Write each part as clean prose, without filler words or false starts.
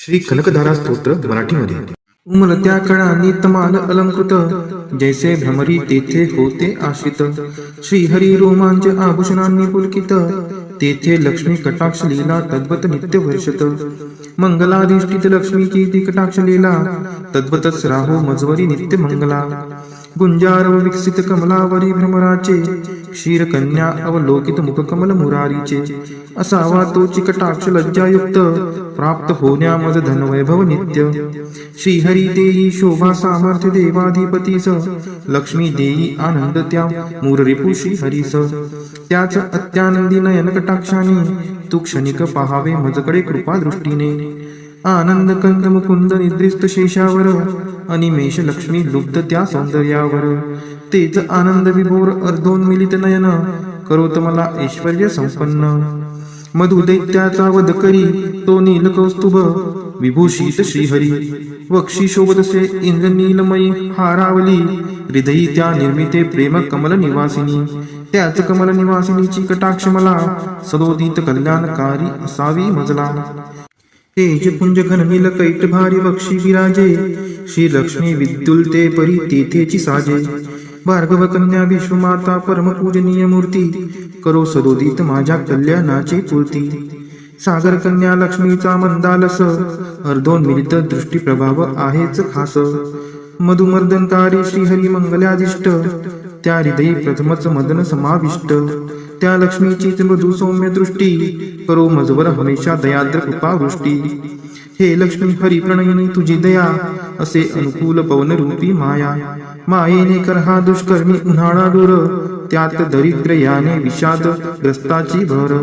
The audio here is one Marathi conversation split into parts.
श्री कनकधारा स्तोत्र मराठीमध्ये. उमलत्या कळांनी तमाल अलंकृत, जैसे भ्रमरी तेथे होते आश्रित. श्रीहरी रोमांच आभूषणांनी पुलकित, तेथे लक्ष्मी कटाक्ष लीला तद्वत नित्य वर्षत. मंगलाधिष्ठित लक्ष्मीची ती कटाक्ष लीला, तद्वतच राहो मजवरी नित्य मंगला. गुंजार विकसित कमलावरी भ्रमराचे, क्षीरकन्या अवलोकित मुखकमल मुरारीचे. असावा तोची कटाक्ष लज्जायुक्त, प्राप्त होण्या मज धनवैभव नित्य. श्रीहरी देई शोभा सामर्थ्य देवाधिपतीस, लक्ष्मी देई आनंद त्या मूररिपू श्रीहरीस. त्याच अत्यानंदी नयन कटाक्षाने, तू क्षणिक पहावे मजकडे कृपा दृष्टीने. आनंद कंद मुकुंद निद्रिस्त शेषावर, अनिमेष लक्ष्मी लुब्ध त्या सौंदर्यावर. तेच आनंद विभोर अर्धोन्मिलित नयन, करोत मला ऐश्वर्य संपन्न. मधु दैत्याचा वध करी तो नील कौस्तुभ, विभूषित श्रीहरी. वक्षी शोभतसे इंद्र नीलमयी हारावली, हृदयी त्या निर्मिते प्रेम कमल निवासिनी. त्याच कमल निवासिनीची कटाक्ष मला, सदोदित कल्याणकारी असावी मजला. तेज पुंज घननील कैट भारी वक्षी विराजे, श्री लक्ष्मी विद्युलते परी तेथेची साजे. भार्गव कन्या विश्वमाता परम पूजनीय मूर्ती, करो सदोदित माझ्या कल्याणाची पूर्ती. सागर कन्या लक्ष्मीचा मंदालस, अर्धोन्मिलित दृष्टी प्रभाव आहेच खास. मधुमर्दनकारी श्रीहरी मंगलाधिष्ट, त्या हृदयी प्रथमच मदन समाविष्ट. त्या लक्ष्मीचीच मृदू सौम्य दृष्टी, करो मजवर हमेशा दयाद्र कृपावृष्टी. हे लक्ष्मी हरी प्रणयिनी तुझी दया, असे अनुकूल पवन रूपी माया. मायेने कर हा दुष्कर्मी उन्हाळा दूर, त्यात दरिद्र याने विषाद ग्रस्ताची भर.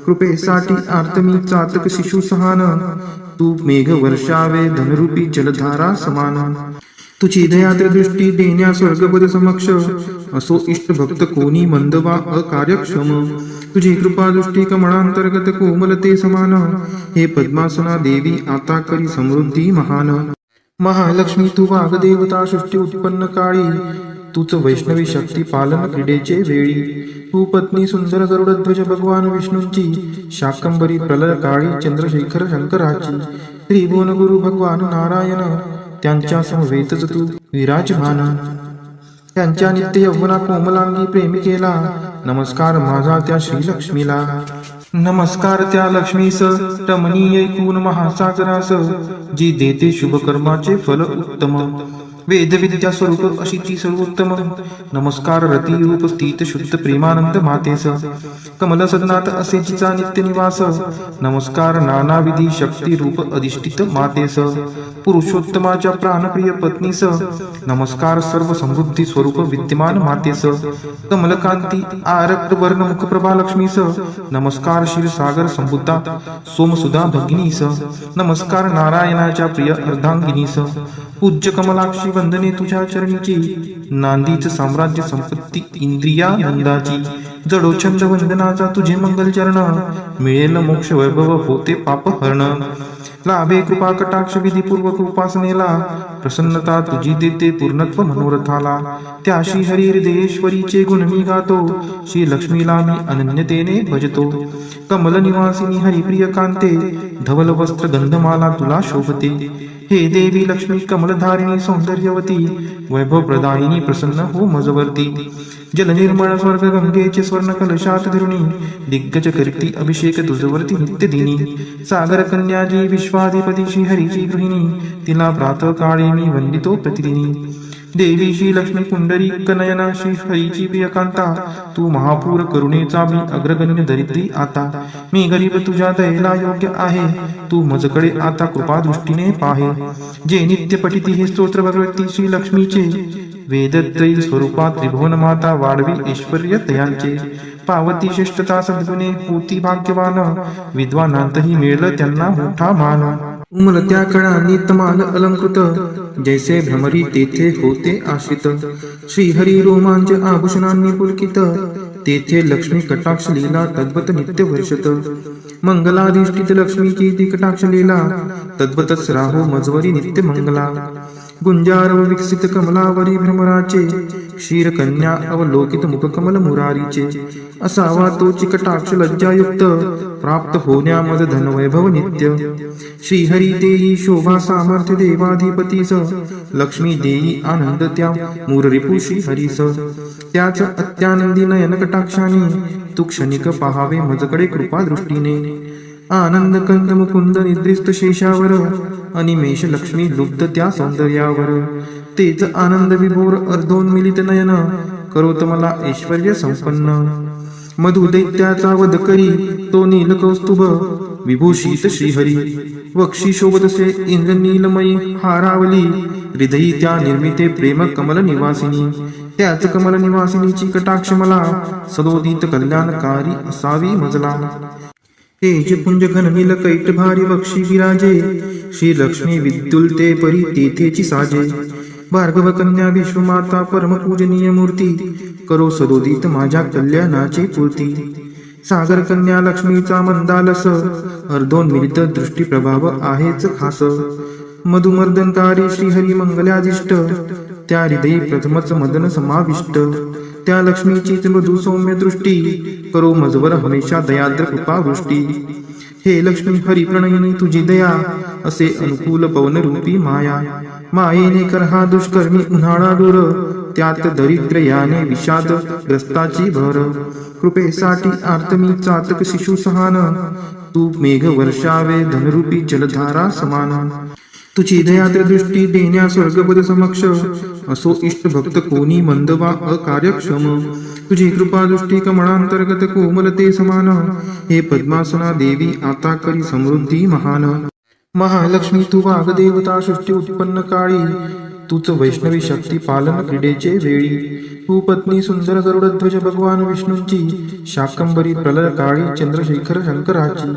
कृपेसाठी आर्तमी चातक शिशु सहान, तू मेघ वर्षावे धनरूपी जलधारा समान. तुझी दयाद्र दृष्टी देण्या स्वर्गपद समक्ष, असो इष्ट भक्त कोणी मंद वा अकार्यक्षम. तुझी कृपा दृष्टी कमळांतर्गत कोमलते समान, हे पद्मासना देवी आता करी समृद्धी महान. महालक्ष्मी तू वाग्देवता सृष्टी उत्पन्न काळी, तूच वैष्णवी शक्ती पालन क्रीडेचे वेळी. तू पत्नी सुंदर गरुडध्वज भगवान विष्णूंची, शाकंबरी प्रलय काळी चंद्रशेखर शंकराची. त्रिभुवन गुरु भगवान नारायण, त्यांच्या समवेतच तू विराजमान. त्यांच्या नित्य यौवना कोमलांगी प्रेमिकेला, नमस्कार माझा त्या श्रीलक्ष्मीला. नमस्कार त्या लक्ष्मीस रमणीय ऐकून महासागरास, जी देते शुभ कर्माचे फल उत्तम. वेदविद्या स्वरूप अशीची सर्वोत्तम. नमस्कार रती रूप स्थित शुद्ध प्रेमानंद मातेस, कमल सदनात असे जिचा नित्य निवास. नमस्कार नानाविधी शक्ती रूप अधिष्ठित मातेस, पुरुषोत्तमाच्या प्राणप्रिय पत्नीस. नमस्कार सर्व समृद्धी स्वरूप विद्यमान मातेस, कमलकांती आरक्त वर्ण मुखप्रभा लक्ष्मीस. नमस्कार क्षीरसागर संबुद्धा सोमसुधा भगिनीस. नमस्कार नारायणाच्या प्रिय अर्धांगिनीस. पूज्य कमलाक्षी वंदने तुझ्या चरणीची, नांदीच साम्राज्य संपत्ती इंद्रियानंदाची. जडोछंद वंदनाचा तुझे मंगल चरण, मिळेल मोक्ष वैभव होते पापहरण. लाभे कृपा कटाक्ष विधीपूर्वक उपासनेला, प्रसन्नता तुझी देते पूर्णत्व मनोरथाला. त्या श्री हरी हृदयेश्वरीचे गुण मी गातो, श्री लक्ष्मीला मी अनन्यतेने भजतो. कमल निवासिनी हरिप्रिय कांते, धवल वस्त्र गंधमाला तुला शोभते. हे देवी लक्ष्मी कमलधारिणी सौंदर्यवती, वैभव प्रदायिनी प्रसन्न हो मजवर्ती. जल निर्मळ स्वर्ग गंगेचे स्वर्ण कलशात धरुणी, दिग्गज करती अभिषेक तुझवरती नित्य दिनी. सागर कन्याजी विश्वाधिपती श्री हरीची गृहिणी, तिला प्रातः काळी मी वंदितो प्रतिदिनी. देवी श्री लक्ष्मी पुंडरी कनयना श्री हरीची प्रियकांता, तू महापूर करुणेचा मी अग्रगण्य दरिद्री आता. मी गरीब तुझ्या दयेला योग्य आहे, तू मजकडे आता कृपा दृष्टीने पाहे. जे नित्य पठिती हे स्तोत्र भगवती श्री लक्ष्मीचे, वेदत्रयी स्वरूपात त्रिभुवन माता वाढवी ऐश्वर्य तयांचे. पावती श्रेष्ठता सद्गुणे होती भाग्यवान, विद्वानांतही मिळलं त्यांना मोठा मान. उमलत्या कळांनी तमाल अलंकृत, जैसे भ्रमरी तेथे होते आश्रित. श्रीहरी रोमांच आभूषणांनी पुलकित, तेथे लक्ष्मी कटाक्ष लीला तद्वत नित्य वर्षत. मंगलाधिष्ठित लक्ष्मीची ती कटाक्ष लीला, तद्वतच राहो मजवरी नित्य मंगला. गुंजारव विकसित कमलावरी भ्रमराचे क्षीरकन्या अवलोकित मुखकमल मुरारीचे असावा तो चिकटाक्ष लज्जायुक्त प्राप्त होण्या मज धनवैभव नित्य श्रीहरी देई शोभा सामर्थ्य देवाधिपतीस लक्ष्मी देई आनंद त्या मूररिपू श्रीहरीस त्याच अत्यानंदी नयन कटाक्षाने तू क्षणिक पहावे मजकडे कृपा दृष्टीने आनंद कंद मुकुंद निद्रिस्त शेषावर अनिमेष लक्ष्मी लुब्ध त्या सौंदर्यावर तेच आनंद विभोर अर्धोन्मिलित नयन करोत मला ऐश्वर्य संपन्न मधु दैत्याचा वध करी तो नील कौस्तुभ विभूषित श्रीहरी वक्षी शोभतसे इंद्र नीलमयी हारावली हृदयी त्या निर्मिते प्रेम कमल निवासिनी त्याच कमल निवासिनीची कटाक्ष मला सदोदित कल्याणकारी असावी मजला तेज पुंज घन नील कैट भारी वक्षी विराजे श्री लक्ष्मी विद्युलते परी तेथेची साजे भार्गव कन्या विश्वमाता परम पूजनीय मूर्ती करो सदोदित माझ्या कल्याणाची पूर्ती सागर कन्या लक्ष्मीचा मंदालस अर्धोन्मिलित दृष्टी प्रभाव आहेच खास मधुमर्दनकारी श्रीहरी मंगलादिष्ट त्या हृदयी प्रथमच मदन समाविष्ट त्या लक्ष्मीचीच मृदू सौम्य दृष्टी करो मजवर हमेशा दयाद्र कृपावृष्टी हे लक्ष्मी हरी प्रणयिनी तुझी दया असे अनुकूल पवन रूपी माया मायेने कर हा दुष्कर्मी उन्हाळा दूर त्यात दरिद्र याने विषाद ग्रस्ताची भर कृपेसाठी आर्तमी चातक शिशु सहान तू मेघ वर्षावे धनरूपी जलधारा समान तुझी दयाद्र दृष्टी देण्या स्वर्गपद समक्ष असो इष्ट भक्त कोणी मंद वा अकार्यक्षम तुझी कृपा दृष्टी कमळांतर्गत कोमलते समान हे पद्मासना देवी आता करी समृद्धी महान महालक्ष्मी तू वाग्देवता सृष्टी उत्पन्न काळी तूच वैष्णवी शक्ती पालन क्रीडेचे वेळी तू पत्नी सुंदर गरुडध्वज भगवान विष्णूंची शाकंबरी प्रलय काळी चंद्रशेखर शंकराची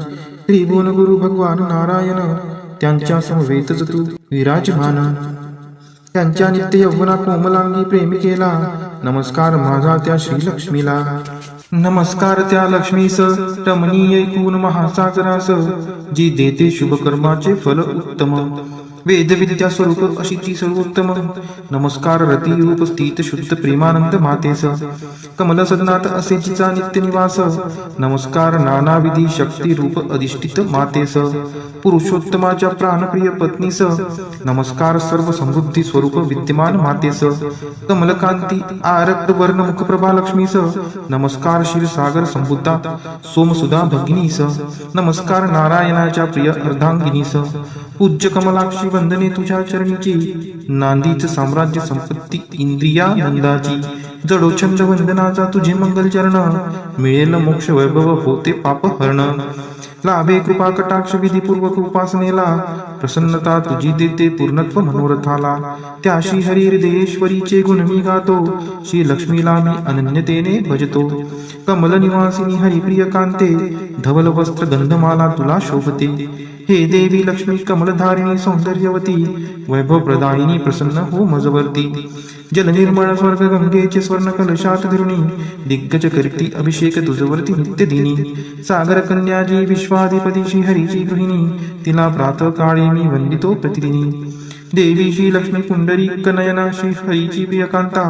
त्रिभुवन गुरु भगवान नारायण त्यांच्या समवेतच तू विराजमान त्यांच्या नित्य यौवना कोमलांगी प्रेमिकेला नमस्कार माझा त्या श्रीलक्ष्मीला नमस्कार त्या लक्ष्मीस रमणीय ऐकून महासागरास जी देते शुभ कर्माचे फल उत्तम वेद विद्या स्वरूप अशी ती सर्वोत्तम नमस्कार रती रूप स्थित शुद्ध प्रेमानंद मातेस कमल सदनात असे जिचा नित्य निवास नमस्कार नानाविधी शक्ती रूप अधिष्ठित मातेस पुरुषोत्तमाच्या प्राणप्रिय पत्नीस नमस्कार सर्व समृद्धी स्वरूप विद्यमान मातेस कमलकांती आरक्त वर्ण मुखप्रभा लक्ष्मीस नमस्कार क्षीरसागर संबुद्धा सोमसुधा भगिनीस नमस्कार नारायणाच्या प्रिय अर्धांगिनीस पूज्य कमलाक्षी वंदने तुझ्या चरणीची नांदीच साम्राज्य संपत्ती इंद्रिया नंदाची जडो छंद वंदनाचा तुझे मंगल चरण मिळेल मोक्ष वैभव होते पाप हरण लाभे कृपा कटाक्ष विधीपूर्वक उपासनेला प्रसन्नता तुझी देते पूर्णत्व मनोरथाला त्या श्री हरी हृदयेश्वरीचे गुण मी गातो श्री लक्ष्मीला मी अनन्यतेने भजतो कमल निवासिनी हरिप्रिय कांते धवल वस्त्र गंधमाला तुला शोभते हे देवी लक्ष्मी कमलधारिणी सौंदर्यवती वैभव प्रदायिनी प्रसन्न हो मजवर्ती जल निर्मळ स्वर्ग गंगेचे स्वर्ण कलशात धरुणी दिग्गज करती अभिषेक तुझवरती नित्य दिनी सागर कन्याजी विश्वाधिपती श्री हरीची गृहिणी तिला प्रातः काळी मी वंदितो प्रतिदिनी देवी श्री लक्ष्मी पुंडरी कनयना श्री हरीची प्रियकांता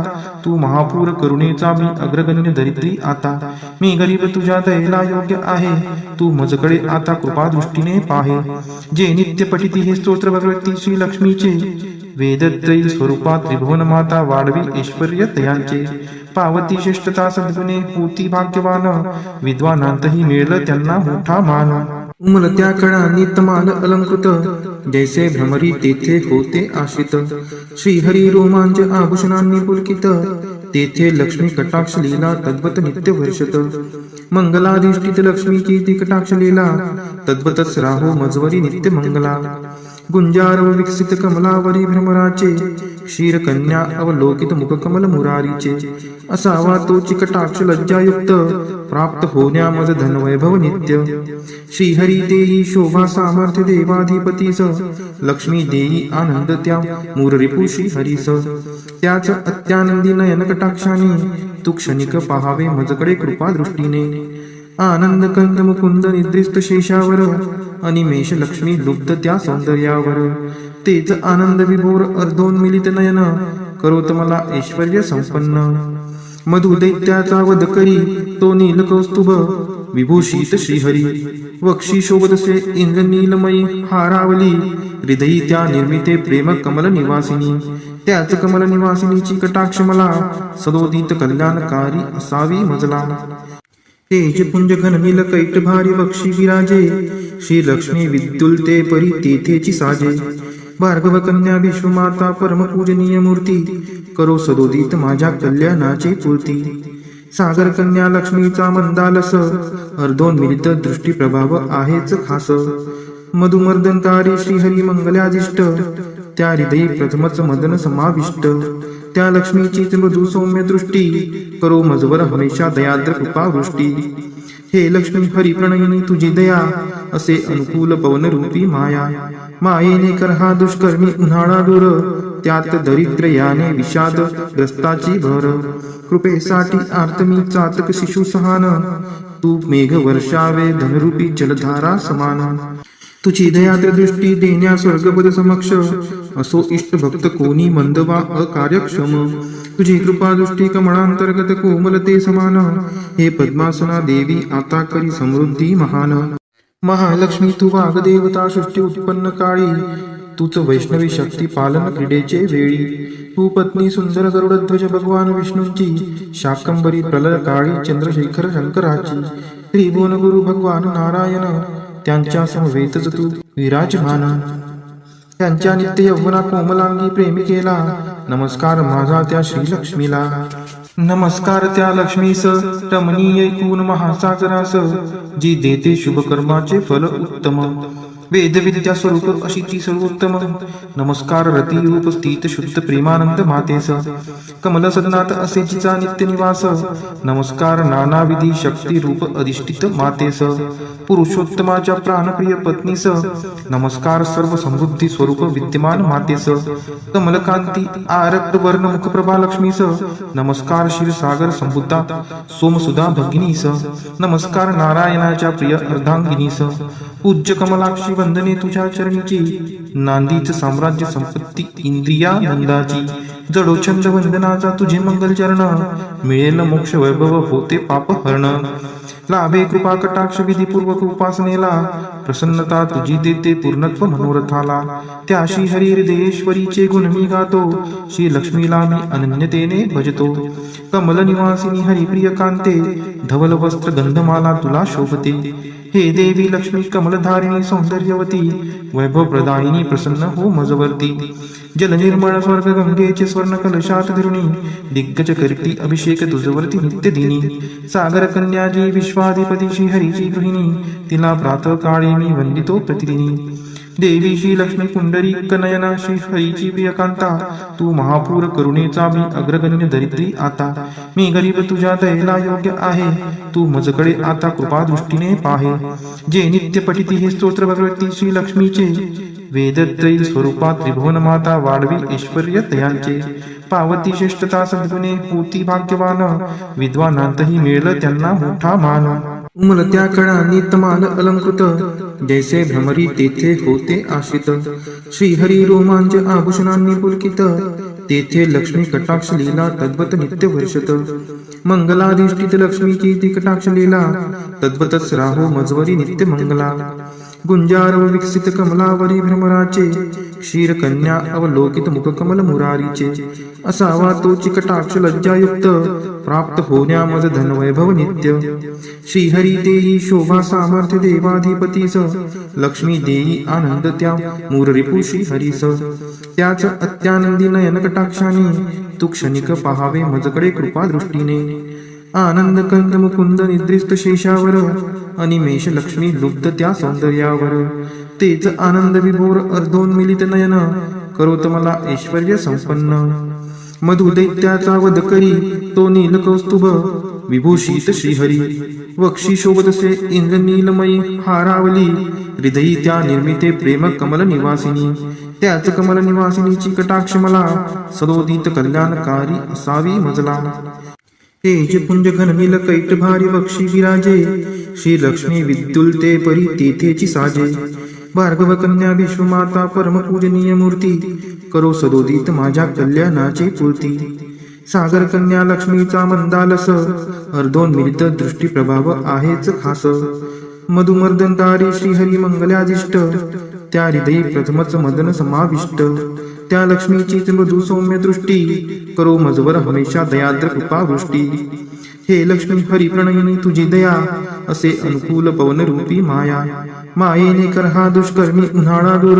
तू महापूर करुणेचा मी अग्रगण्य दरिद्री आता मी गरीब तुझ्या दयेला योग्य आहे तू मजकडे आता कृपा दृष्टीने पाहे जे नित्य पठिती हे स्तोत्र भगवती श्री लक्ष्मीचे वेदत्रयी स्वरूपात त्रिभुवन माता वाढवी ऐश्वर्य तयांचे पावती श्रेष्ठता सद्गुणे होती भाग्यवान विद्वानांतही मिळलं त्यांना मोठा मान उमलत्या कळा नितमाल अलंकृत जैसे भ्रमरी तेथे होते आश्रित श्रीहरी रोमांच आभूषणांनी पुलकित तेथे लक्ष्मी कटाक्ष लीला तद्वत नित्य वर्षत मंगलाधिष्ठित लक्ष्मीची ती कटाक्ष लीला तद्वतच राहो मजवरी नित्य मंगला गुंजारव विकसित कमलावरी भ्रमराचे क्षीरकन्या अवलोकित मुखकमल मुरारीचे असावा तो चिकटाक्ष लज्जायुक्त प्राप्त होण्या मज धनवैभव नित्य श्रीहरी देई शोभा सामर्थ्य देवाधिपतीस लक्ष्मी देई आनंद त्या मूररिपू श्रीहरीस त्याच अत्यानंदी नयन कटाक्षाने तू क्षणिक पहावे मजकडे कृपा दृष्टीने आनंद कंद मुकुंद निद्रिस्त शेषावर अनिमेष लक्ष्मी लुब्ध त्या सौंदर्यावर तेच आनंद विभोर अर्धोन्मिलित नयन करोत मला ऐश्वर्य संपन्न मधु दैत्याचा वध करी तो नील कौस्तुभ विभूषित श्रीहरी वक्षी शोभतसे इंद्र नीलमयी हारावली हृदयी त्या निर्मिते प्रेम कमल निवासिनी त्याच कमल निवासिनीची कटाक्ष मला सदोदित कल्याणकारी असावी मजला तेज पुंज घननील कैट भारी वक्षी विराजे श्री लक्ष्मी विद्युलते परी तेथेची साजे भार्गव कन्या विश्वमाता परम पूजनीय मूर्ती करो सदोदित माझ्या कल्याणाची पूर्ती सागर कन्या लक्ष्मीचा मंदालस अर्धोन्मिलित दृष्टी प्रभाव आहेच खास मधुमर्दनकारी श्रीहरी मंगलादिष्ट त्या हृदयी प्रथमच मदन समाविष्ट त्या लक्ष्मीचीच मृदू सौम्य दृष्टी करो मजवर हमेशा दयाद्र कृपावृष्टी हे लक्ष्मी हरी प्रणयिनी तुझी दया असे अनुकूल पवन रूपी माया मायेने कर हा दुष्कर्मी उन्हाळा दूर त्यात दरिद्र याने विषाद ग्रस्ताची भर कृपेसाठी आर्तमी चातक शिशु सहान तू मेघ वर्षावे धनरूपी जलधारा समान तुझी दयाद्र दृष्टी देण्या स्वर्गपद समक्ष असो इष्ट भक्त कोणी मंद वा अकार्यक्षम तुझी कृपा दृष्टी कमळांतर्गत कोमलते समान हे पद्मासना देवी आता करी समृद्धी महान महालक्ष्मी तू वाग्देवता सृष्टी उत्पन्न काळी तूच वैष्णवी शक्ती पालन क्रीडेचे वेळी तू पत्नी सुंदर गरुडध्वज भगवान विष्णूंची शाकंबरी प्रलय काळी चंद्रशेखर शंकराची त्रिभुवन गुरु भगवान नारायण त्यांच्या समवेतच तू विराजमान त्यांच्या नित्य यौवना कोमलांगी प्रेमिकेला नमस्कार माझा त्या श्रीलक्ष्मीला नमस्कार त्या लक्ष्मीस रमणीय ऐकून महासागरास जी देते शुभ कर्माचे फल उत्तम वेदविद्या स्वरूप अशी ती सर्वोत्तम नमस्कार रती रूप स्थित शुद्ध प्रेमानंद मातेस कमल सदनात असे जिचा नित्य निवास नमस्कार नानाविधी शक्ती रूप अधिष्ठित मातेस पुरुषोत्तमाच्या प्राणप्रिय पत्नीस नमस्कार सर्व समृद्धी स्वरूप विद्यमान मातेस कमलकांती आरक्त वर्ण मुखप्रभा लक्ष्मीस नमस्कार क्षीरसागर संबुद्धा सोमसुधा भगिनीस नमस्कार नारायणाच्या प्रिय अर्धांगिनीस पूज्य कमलाक्षी वंदने तुझ्या चरणीची नांदीच साम्राज्य संपत्ती इंद्रियानंदाची जडोछंद वंदनाचा तुझे मंगल चरण मिळेल मोक्ष वैभव होते पाप हरण लाभे कृपा कटाक्ष विधीपूर्वक उपासनेला प्रसन्नता तुझी देते पूर्णत्व मनोरथाला त्या श्री हरी हृदयेश्वरीचे गुण मी गातो श्री लक्ष्मीला मी अनन्यतेने भजतो कमल निवासिनी हरिप्रिय कांते धवल वस्त्र गंधमाला तुला शोभते हे देवी लक्ष्मी कमलधारिणी सौंदर्यवती वैभव प्रदायिनी प्रसन्न हो मजवर्ती जल निर्मळ स्वर्ग गंगेचे स्वर्ण कलशात धरुणी दिग्गज करती अभिषेक तुझवरती नित्य दिनी सागर कन्याजी विश्वाधिपती श्री हरीची गृहिणी तिला प्रातः काळी मी वंदितो प्रतिदिनी देवी श्री लक्ष्मी पुंडरी कनयना श्री हरीची प्रियकांता तू महापूर करुणेचा मी अग्रगण्य दरिद्री आता मी गरीब तुझ्या दयेला योग्य आहे तू मजकडे आता कृपा दृष्टीने पाहे जे नित्य पठिती हे स्तोत्र भगवती श्री लक्ष्मीचे वेदत्रयी स्वरूपात त्रिभुवन माता वाढवी ऐश्वर्य तयांचे पावती श्रेष्ठता सद्गुणे होती भाग्यवान विद्वानांतही मिळेल त्यांना मोठा मान उमलत्या कळांनी तमाल अलंकृत जैसे भ्रमरी तेथे होते आश्रित श्रीहरी रोमांच आभूषणांनी पुलकित तेथे लक्ष्मी कटाक्ष लीला तद्वत नित्य वर्षत मंगलाधिष्ठित लक्ष्मीची ती कटाक्ष लीला तद्वतच राहो मजवरी नित्य मंगला गुंजारव विकसित कमलावरी भ्रमराचे क्षीर कन्या अवलोकित मुख कमल मुरारीचे असावा तो चिकटाक्ष लज्जायुक्त प्राप्त होण्या मज धन वैभव नित्य श्रीहरी देई शोभा सामर्थ्य देवाधिपतीस लक्ष्मी देई आनंद त्या मूररिपू श्रीहरीस त्याच अत्यानंदी नयन कटाक्षाने तू क्षणिक पहावे मजकडे कृपा दृष्टीने आनंद कंद मुकुंद निद्रिस्त शेषावर अनिमेष लक्ष्मी लुब्ध त्या सौंदर्यावर तेच आनंद विभोर अर्धोन्मिलित नयन करोत मला ऐश्वर्य संपन्न मधु दैत्याचा वध करी तो नील कौस्तुभ विभूषित श्रीहरी वक्षी शोभतसे इंद्र नीलमयी हारावली हृदयी त्या निर्मिते प्रेम कमल निवासिनी त्याच कमल निवासिनीची कटाक्ष मला सदोदित कल्याणकारी असावी मजला तेज पुंज घन नील कैट भारी वक्षी विराजे, श्री लक्ष्मी विद्युल्ते परी तेथेची साजे. भार्गव कन्या विश्वमाता परम पूजनीय मूर्ती, करो सदोदित माझ्या कल्याणाची पूर्ती. सागर कन्या लक्ष्मीचा मंदालस, अर्धोन मिलित दृष्टी प्रभाव आहेच खास. मधुमर्दनकारी श्रीहरी मंगलादिष्ट, त्या हृदयी प्रथमच मदन समाविष्ट. त्या लक्ष्मीचीच मृदू सौम्य दृष्टी, करो मजवर हमेशा दयाद्र कृपावृष्टी. हे लक्ष्मी हरी प्रणयिनी तुझी दया, असे अनुकूल पवन रूपी माया. मायेने कर हा दुष्कर्मी उन्हाळा दूर,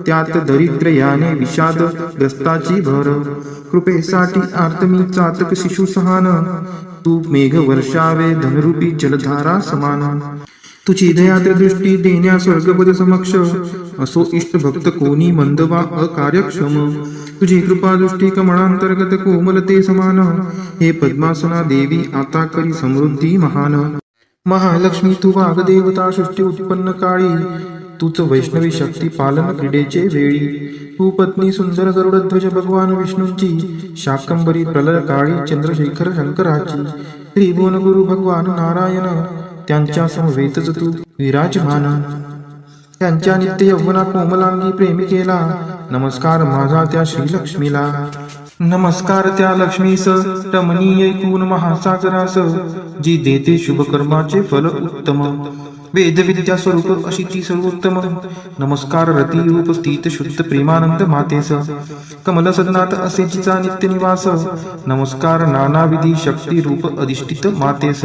त्यात दरिद्र याने विषाद ग्रस्ताची भर. कृपेसाठी आर्तमी चातक शिशु सहान, तू मेघ वर्षावे धनरूपी जलधारा समान. तुझी दयाद्र दृष्टी देण्या स्वर्गपद समक्ष, असो इष्ट भक्त कोणी मंद वा अकार्यक्षम. तुझी कृपा दृष्टी कमळांतर्गत कोमलते समान, हे पद्मासना देवी आता करी समृद्धी महान. महालक्ष्मी तू वाग्देवता सृष्टी उत्पन्न काळी, तूच वैष्णवी शक्ती पालन क्रीडेचे वेळी. तू पत्नी सुंदर गरुडध्वज भगवान विष्णूंची, शाकंबरी प्रलय काळी चंद्रशेखर शंकराची. त्रिभुवन गुरु भगवान नारायण, त्यांच्या समवेतच तू विराजमान. त्यांच्या नित्य यौवना कोमलांगी प्रेमी केला, नमस्कार माझा त्या श्रीलक्ष्मीला. नमस्कार त्या लक्ष्मीस रमणीय ऐकून महासागरास, जी देते शुभ कर्माचे फल उत्तम. वेद विद्या स्वरूप अशी ती सर्वोत्तम. नमस्कार रती रूप स्थित शुद्ध प्रेमानंद मातेस, कमल सदनात असे जिचा नित्य निवास. नमस्कार नानाविधी शक्ती रूप अधिष्ठित मातेस,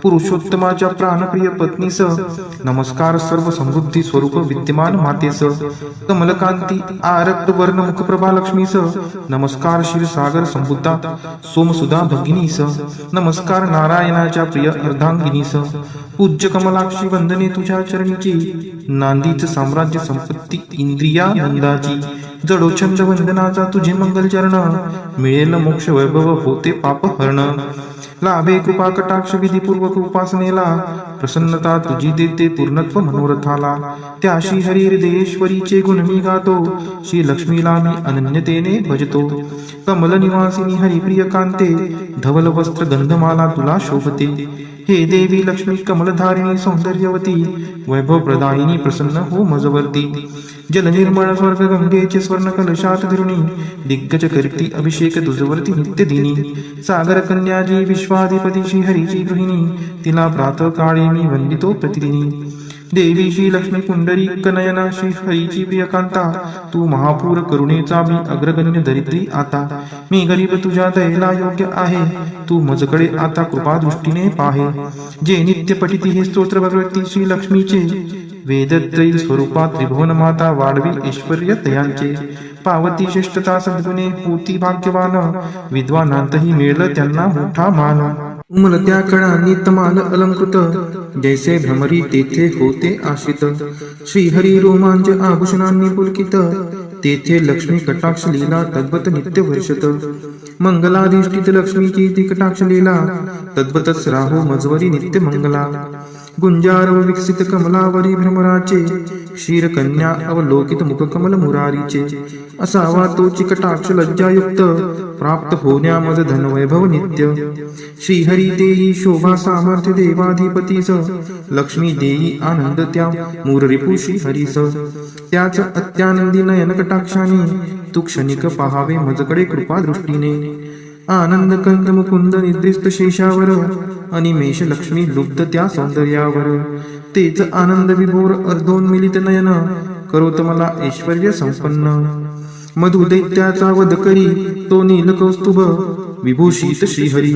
पुरुषोत्तमाच्या प्राणप्रिय पत्नीस. नमस्कार सर्व समृद्धी स्वरूप विद्यमान मातेस, कमलकांती आरक्त वर्ण मुखप्रभा लक्ष्मीस. नमस्कार क्षीरसागर संबुद्धा सोमसुधा भगिनीस. नमस्कार नारायणाच्या प्रिय अर्धांगिनीस. पूज्य कमलाक्षी वंदने तुझ्या चरणीची, नांदीच साम्राज्य संपत्ती इंद्रियानंदाची. जडो छंद वंदनाचा तुझे मंगल चरण, मिळेल मोक्ष वैभव होते पाप हरण. लाभे कृपा कटाक्ष विधीपूर्वक उपासनेला, प्रसन्नता तुझी देते पूर्णत्व मनोरथाला. त्या श्री हरी हृदयेश्वरीचे गुण मी गातो, श्री लक्ष्मीला मी अनन्यतेने भजतो. कमल निवासिनी हरिप्रिय कांते, धवल वस्त्र गंधमाला तुला शोभते. हे देवी लक्ष्मी कमलधारिणी सौंदर्यवती, वैभव प्रदायिनी प्रसन्न हो मजवर्ती. जल निर्मळ स्वर्ग गंगेचे स्वर्ण कलशात धरुणी, दिग्गज करती अभिषेक तुझवरती नित्य दिनी. सागर कन्याजी विश्वाधिपती श्री हरीची गृहिणी, तिला प्रातः काळी मी वंदितो प्रतिदिनी. देवी श्री लक्ष्मी पुंडरी कनयना श्री हरीची प्रियकांता, तू महापूर करुणेचा मी अग्रगण्य दरिद्री आता. मी गरीब तुझ्या दयेला योग्य आहे, तू मजकडे आता कृपा दृष्टीने पाहे. जे नित्य पठिती हे स्तोत्र भगवती श्री लक्ष्मीचे, वेदत्रयी स्वरूपा त्रिभुवन माता वाढवी ऐश्वर्य तयांचे. पावती श्रेष्ठता सद्गुणे होती भाग्यवान, विद्वानांतही मिळलं त्यांना मोठा मान. उमलत्या कळांनी तमाल अलंकृत, जैसे भ्रमरी तेथे होते आशित. श्रीहरी रोमांच आभूषणांनी पुलकित, तेथे लक्ष्मी कटाक्ष लीला तद्वत नित्य वर्षत. मंगलाधिष्ठित लक्ष्मीची ती कटाक्ष लीला, तद्वतच राहो मजवरी नित्य मंगला. गुंजार व विकसित कमलावरी भ्रमराचे, क्षीर कन्या अवलोकित मुख कमल मुरारीचे. असावा तो चिकटाक्ष लज्जायुक्त, प्राप्त होण्या मज धन वैभव नित्य. श्रीहरी देई शोभा सामर्थ्य देवाधिपतीस, लक्ष्मी देई आनंद त्या मूररिपू श्रीहरीस. त्याच अत्यानंदी नयन कटाक्षाने, तू क्षणिक पहावे मजकडे कृपा दृष्टीने. आनंद कंद मुकुंद निद्रिस्त शेषावर, अनिमेष लक्ष्मी लुब्ध त्या सौंदर्यावर. तेच आनंद विभोर अर्धोन्मिलित नयन, करोत मला ऐश्वर्य संपन्न. मधु दैत्याचा वध करी तो नील कौस्तुभ, विभूषित श्रीहरी.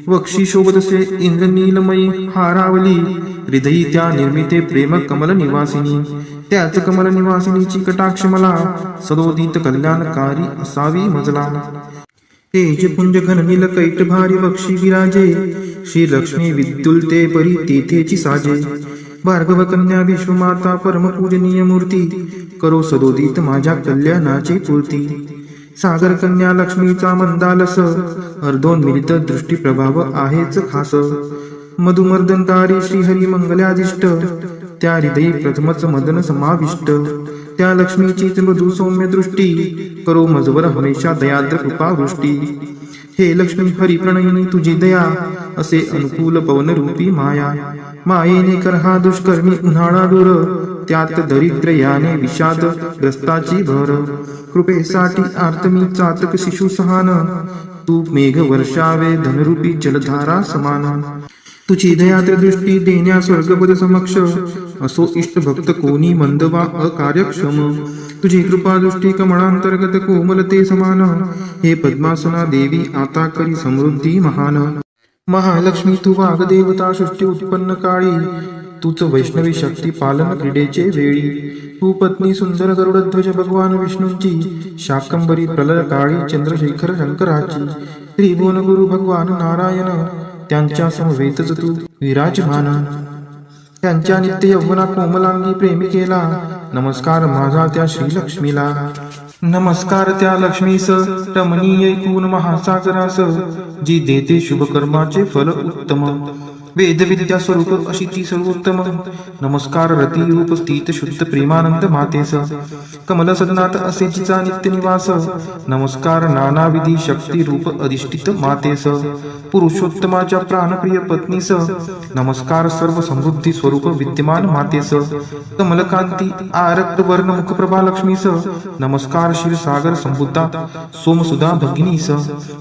वक्षी शोभतसे इंद्रनीलमयी हारावली, हृदयी त्या निर्मिते प्रेम कमल निवासिनी. त्याच कमल निवासिनीची कटाक्ष मला, सदोदित कल्याणकारी असावी मजला. तेज पुंज घन नील कैट भारी वक्षी विराजे, श्री लक्ष्मी विद्युल्ते परी तेथेची साजे. भार्गव कन्या विश्वमाता परम पूजनीय मूर्ती, करो सदोदित माझ्या कल्याणाची पूर्ती. सागर कन्या लक्ष्मीचा मंदालस, अर्धोन्मिलित दृष्टी प्रभाव आहेच खास. मधुमर्दनकारी श्रीहरी मंगलादिष्ट, त्या हृदयी प्रथमच मदन समाविष्ट. त्या लक्ष्मीचीच मृदू सौम्य दृष्टी, करो मजवर हमेशा दयाद्र कृपावृष्टी. हे लक्ष्मी हरिप्रणयिनी तुझी दया असे अनुकूल पवनरूपी माया मायेने कर हा दुष्कर्मी उन्हाळा दूर त्यात दरिद्र याने विषाद ग्रस्ताची भर कृपेसाठी आर्तमी चातक शिशु सहान तू मेघ वर्षावे धनरूपी जलधारा समान तुझी दयात्र दृष्टी देण्या स्वर्गपद समक्ष असो इष्ट भक्त कोणी मंद वा अकार्यक्षम तुझी कृपा दृष्टी कमळांतर्गत कोमलते समान हे पद्मासना देवी आता करी समृद्धी महान महालक्ष्मी तू वाग्देवता सृष्टी उत्पन्न काळी तूच वैष्णवी शक्ती पालन क्रीडेचे वेळी तू पत्नी सुंदर गरुडध्वज भगवान विष्णूंची शाकंबरी प्रलय काळी चंद्रशेखर शंकराची त्रिभुवन गुरु भगवान नारायण त्यांच्या समवेतच तू विराजमान त्यांच्या नित्य यौवना कोमलांगी प्रेमिकेला नमस्कार माझा त्या श्रीलक्ष्मीला नमस्कार त्या लक्ष्मीस रमणीय ऐकून महासागरास जी देते शुभकर्माचे फल उत्तम वेदविद्या स्वरूप अशी ती सर्वोत्तम नमस्कार रती रूप स्थित शुद्ध प्रेमानंद मातेस कमल सदनात असे जिचा नित्य निवास नमस्कार नानाविधी शक्ती रूप अधिष्ठित मातेस पुरुषोत्तमाच्या प्राणप्रिय पत्नीस नमस्कार सर्व समृद्धी स्वरूप विद्यमान मातेस कमलकांती आरक्त वर्ण मुखप्रभा लक्ष्मीस नमस्कार क्षीरसागर संबुद्धा सोमसुधा भगिनीस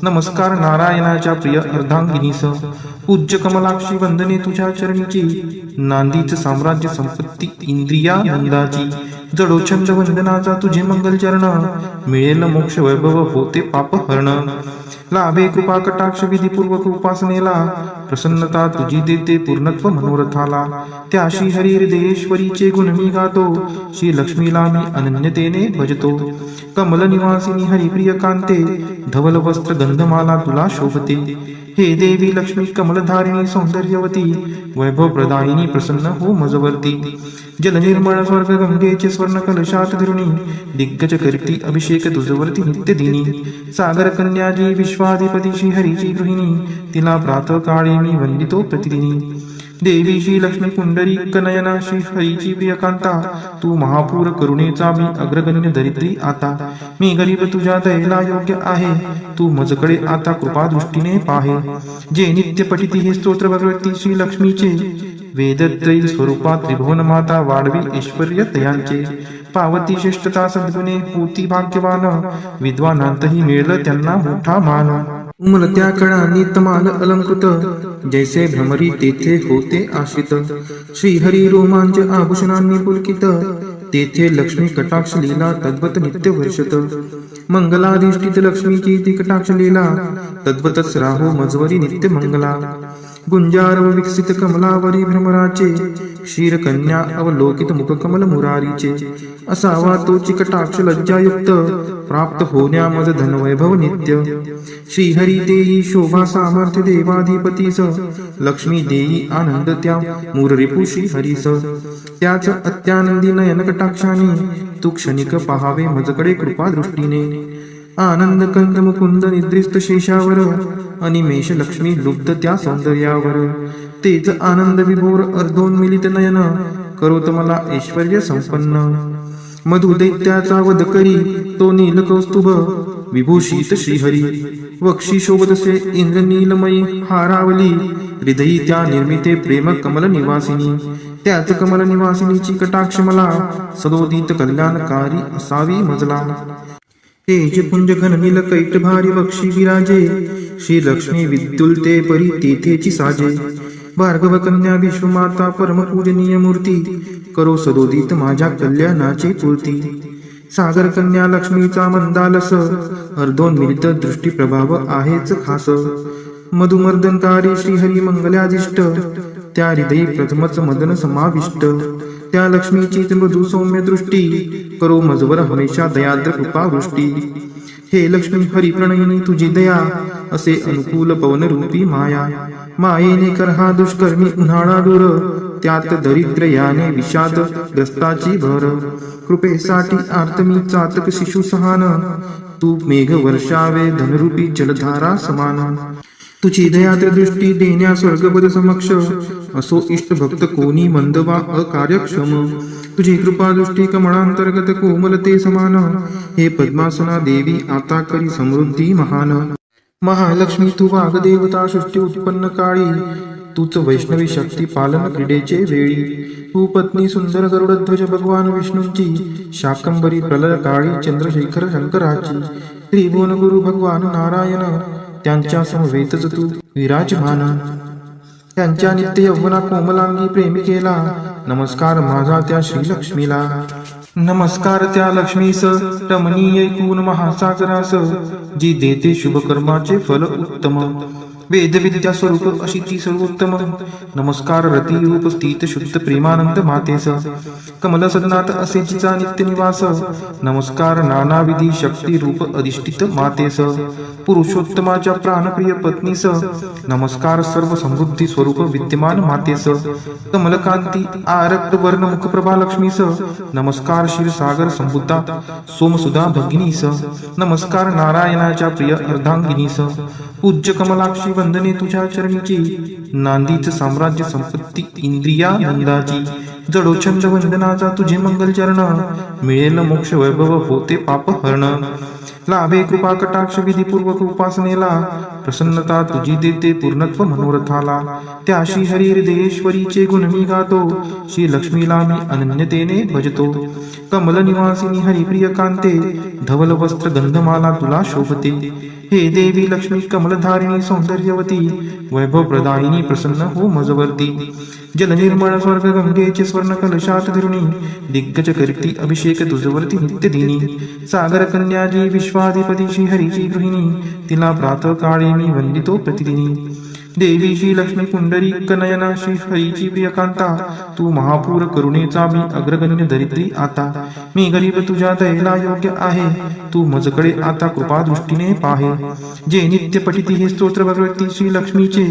नमस्कार नारायणाच्या प्रिय अर्धांगिनीस पूज्य कमलाक्षी वंदने तुझ्या चरणीची नांदीच साम्राज्य संपत्ती इंद्रिया नंदाची जडोछंद वंदनाचा तुझे मंगल चरण मिळेल मोक्ष वैभव होते पाप हरण लाभे कृपा कटाक्ष विधीपूर्वक उपासनेला प्रसन्नता तुझी देते पूर्णत्व मनोरथाला त्या श्री हरी हृदयेश्वरीचे गुण मी गातो श्री लक्ष्मीला मी अनन्यतेने भजतो कमल निवासिनी हरिप्रिय कांते धवल वस्त्र गंधमाला तुला शोभते हे देवी लक्ष्मी कमलधारिणी सौंदर्यवती वैभव प्रदायिनी प्रसन्न हो मजवर्ती जल निर्मळ स्वर्ग गंगेचे स्वर्ण कलशात धरुणी दिग्गज करती अभिषेक तुझवरती नित्य दिनी सागर कन्याजी विश्वाधिपती श्री हरीची गृहिणी तिला प्रातः काळी मी वंदितो प्रतिदिनी देवी श्री लक्ष्मी पुंडरी कनयना श्री हरीची प्रियकांता तू महापूर करुणेचा मी अग्रगण्य दरिद्री आता मी गरीब तुझ्या दयेला योग्य आहे तू मजकडे आता कृपा दृष्टीने पाहे जे नित्य पठिती हे स्तोत्र भगवती श्री लक्ष्मीचे वेदत्रयी स्वरूपात त्रिभुवन माता वाढवी ऐश्वर्य तयांचे पावती श्रेष्ठता सद्गुणे होती भाग्यवान विद्वानांतही मिळलं त्यांना मोठा मान उमलत्या कळांनी तमाल अलंकृत जैसे भ्रमरी तेथे होते आश्रित श्रीहरी रोमांच आभूषणांनी पुलकित तेथे लक्ष्मी कटाक्ष लीला तद्वत नित्य वर्षत मंगलाधिष्ठित लक्ष्मीची ती कटाक्ष लीला तद्वतच राहो मजवरी नित्य मंगला गुंजारव विकसित कमलावरी भ्रमराचे क्षीर कन्या अवलोकित मुख कमल मुरारीचे असावा तोची कटाक्ष लज्जायुक्त प्राप्त होण्या मज धन वैभव नित्य श्रीहरी देई शोभा सामर्थ्य देवाधिपतीस लक्ष्मी देई आनंद त्या मूररिपु श्रीहरीस त्याच अत्यानंदी नयन कटाक्षाने तू क्षणिक पहावे मजकडे कृपा दृष्टीने आनंद कंद मुकुंद निद्रिस्त शेषावर अनिमेष लक्ष्मी लुब्ध त्या सौंदर्यावर तेच आनंद विभोर अर्धोन्मिलित नयन करोत मला ऐश्वर्य संपन्न मधु दैत्याचा वध करी तो नील कौस्तुभ विभूषित श्रीहरी वक्षी शोभतसे इंद्रनीलमयी हारावली हृदयी त्या निर्मिते प्रेम कमल निवासिनी त्याच कमल निवासिनीची कटाक्ष मला सदोदित कल्याणकारी असावी मजला तेज पुंज घन नील कैट भारी वक्षी विराजे श्री लक्ष्मी विद्युलते परी तेथेची साजे भार्गव कन्या विश्वमाता परम पूजनीय मूर्ती करो सदोदित माझ्या कल्याणाची पूर्ती सागर कन्या लक्ष्मीचा मंदालस अर्धोन्मिलित दृष्टी प्रभाव आहेच खास मधुमर्दनकारी श्रीहरी मंगलाधिष्ट त्या हृदयी प्रथमच मदन समाविष्ट त्या लक्ष्मीची मृदू सौम्य दृष्टी करो मजवर हमेशा दयाद्र कृपा वृष्टी हे लक्ष्मी हरिप्रणयिनी तुझी दया असे अनुकूल पवन रूपी माया मायेने कर हा दुष्कर्मी उन्हाळा दूर त्यात दरिद्र याने विषाद ग्रस्ताची भर कृपेसाठी आर्तमी चातक शिशु सहान तू मेघ वर्षावे धनरूपी जलधारा समान तुझी दयाद्र दृष्टी देण्या स्वर्गपद समक्ष असो इष्ट भक्त कोणी मंद वा अकार्यक्षम तुझी कृपा दृष्टी कमळांतर्गत कोमलते समान हे पद्मासना देवी आता करी समृद्धी महान महालक्ष्मी तू वाग्देवता सृष्टी उत्पन्न काळी, तूच वैष्णवी शक्ती पालन क्रीडेचे वेळी. तू पत्नी सुंदर गरुडध्वज भगवान विष्णूंची, शाकंभरी प्रलय काळी चंद्रशेखर शंकराची. त्रिभुवन गुरु भगवान नारायण, त्यांच्या समवेतच तू विराजमान. त्यांच्या नित्य यौवना कोमलांगी प्रेमिकेला, नमस्कार माझा त्या श्रीलक्ष्मीला. नमस्कार त्या लक्ष्मीस रमणीय ऐकून महासागरास, जी देते शुभ कर्माचे फल उत्तम. वेदविद्या स्वरूप अशी ती सर्वोत्तम. नमस्कार रती रूप स्थित शुद्ध प्रेमानंद मातेस, कमल सदनात असे जिचा नित्य निवास. नमस्कार नानाविधी शक्ती रूप अधिष्ठित मातेस, पुरुषोत्तमाच्या प्राणप्रिय पत्नीस. नमस्कार सर्व समृद्धी स्वरूप विद्यमान मातेस, कमलकांती आरक्त वर्ण मुखप्रभा लक्ष्मीस. नमस्कार क्षीरसागर संबुद्धा सोमसुधा भगिनीस. नमस्कार नारायणाच्या प्रिय अर्धांगिनीस. पूज्य कमलाक्षी वंदने तुझ्या चरणीची, नांदीच साम्राज्य संपत्ती इंद्रियानंदाची. जडो छंद वंदनाचा तुझे मंगल चरण, मिळेल मोक्ष वैभव होते पाप हरण. लाभे कृपा कटाक्ष विधीपूर्वक उपासनेला, प्रसन्नता तुझी देते पूर्णत्व मनोरथाला. त्या श्री हरी हृदयेश्वरीचे गुण मी गातो, श्री लक्ष्मीला मी अनन्यतेने भजतो. कमल निवासिनी हरिप्रिय कांते, धवल वस्त्र गंधमाला तुला शोभते. हे देवी लक्ष्मी कमलधारिणी सौंदर्यवती, वैभव प्रदायिनी प्रसन्न हो मजवर्ती. जल निर्मळ स्वर्ग गंगेचे स्वर्ण कलशात धरुणी, दिग्गज करती अभिषेक तुझवरती नित्य दिनी. सागर कन्याजी विश्वाधिपती श्री हरीची गृहिणी, तिला प्रातः काळी मी वंदितो प्रतिदिनी. देवी श्री लक्ष्मी पुंडरी कनयना श्री हरीची प्रियकांता, तू महापूर करुणेचा मी अग्रगण्य दरिद्री आता. मी गरीब तुझ्या दयेला योग्य आहे, तू मजकडे आता कृपा दृष्टीने पाहे. जे नित्य पठिती हे स्तोत्र भगवती श्री लक्ष्मीचे,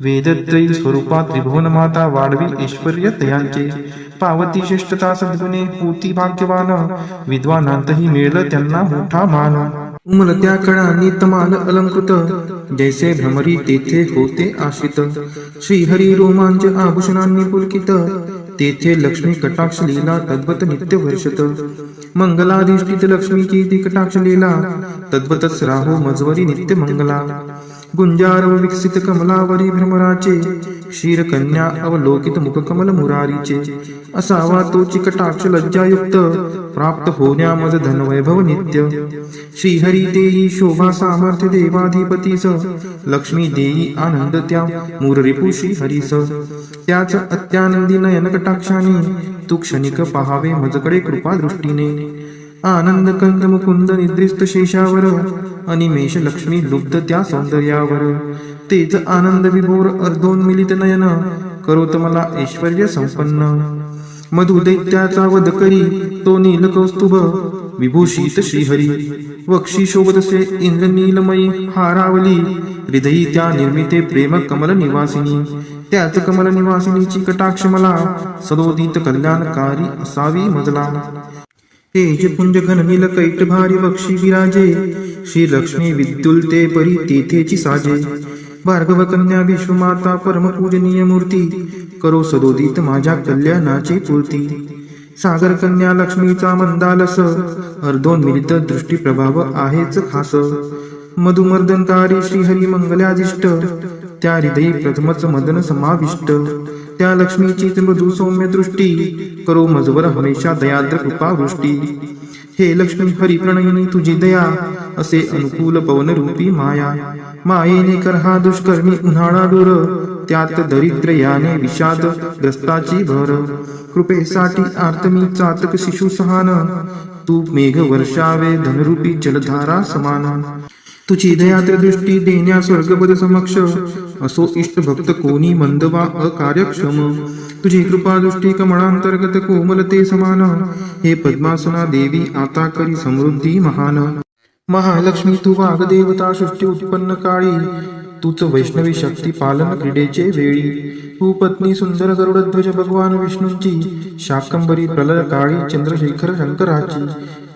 वेदत्रयी स्वरूपात त्रिभुवन माता वाढवी ऐश्वर्य तयांचे. पावती श्रेष्ठता सद्गुणे होती भाग्यवान, विद्वानांतही मिळलं त्यांना मोठा मान. उमलत्या कळांनी तमाल अलंकृत, जैसे भ्रमरी तेथे होते आश्रित. श्रीहरी रोमांच आभूषणांनी पुलकित, तेथे लक्ष्मी कटाक्ष लीला तद्वत नित्य वर्षत. मंगलाधिष्ठित लक्ष्मीची ती कटाक्ष लीला, तद्वतच राहो मजवरी नित्य मंगला. गुंजारव विकसित कमलावरी भ्रमराचे, क्षीरकन्या अवलोकित मुखकमल मुरारीचे. असावा तोची कटाक्ष लज्जायुक्त, प्राप्त होण्या मज धनवैभव नित्य. श्रीहरी देई शोभा सामर्थ्य देवाधिपतीस, लक्ष्मी देई आनंद त्या मूररिपू श्रीहरीस. त्याच अत्यानंदी नयन कटाक्षाने, तू क्षणिक पहावे मजकडे कृपा दृष्टीने. आनंद कंद मुकुंद निद्रिस्त शेषावर, अनिमेष लक्ष्मी लुब्ध त्या सौंदर्यावर. तेच आनंद विभोर अर्धोन्मिलित नयन, करोत मला ऐश्वर्य संपन्न. मधु दैत्याचा वध करी तो नील कौस्तुभ, विभूषित श्रीहरी. वक्षी शोभतसे इंद्रनीलमयी हारावली, हृदयी त्या निर्मिते प्रेम कमल निवासिनी. त्याच कमल निवासिनीची कटाक्ष मला, सदोदित कल्याणकारी असावी मजला. तेज पुंज घननील कैट भारी वक्षी विराजे, श्री लक्ष्मी विद्युलते परी तेथेची साजे. भार्गव कन्या विश्वमाता परम पूजनीय मूर्ती, करो सदोदित माझ्या कल्याणाची पूर्ती. सागर कन्या लक्ष्मीचा मंदालस, अर्धोन्मिलित दृष्टी प्रभाव आहेच खास. मधुमर्दनकारी श्रीहरी मंगलाधिष्ट, त्या हृदयी प्रथमच मदन समाविष्ट. त्या लक्ष्मीचीच मृदू सौम्य दृष्टी, करो मजवर हमेशा दयाद्र कृपा वृष्टी. हे लक्ष्मी हरी प्रणयिनी तुझी दया, असे अनुकूल पवन रूपी माया. मायेने कर हा दुष्कर्मी उन्हाळा दूर, त्यात दरिद्र याने विषाद ग्रस्ताची भर. कृपेसाठी आर्तमी चातक शिशु सहान, तू मेघ वर्षावे धनरूपी जलधारा समान. तुझी दयाद्र दृष्टी देण्या स्वर्गपद समक्ष, असो इष्ट भक्त कोणी मंद वा अकार्यक्षम. तुझी कृपा दृष्टी कमळांतर्गत कोमलते समान, हे पद्मासना देवी आता करी समृद्धी महान. महालक्ष्मी तू वाग्देवता सृष्टी उत्पन्न काळी, तूच वैष्णवी शक्ती पालन क्रीडेचे वेळी. तू पत्नी सुंदर गरुडध्वज भगवान विष्णूंची, शाकंभरी प्रलय काळी चंद्रशेखर शंकराची.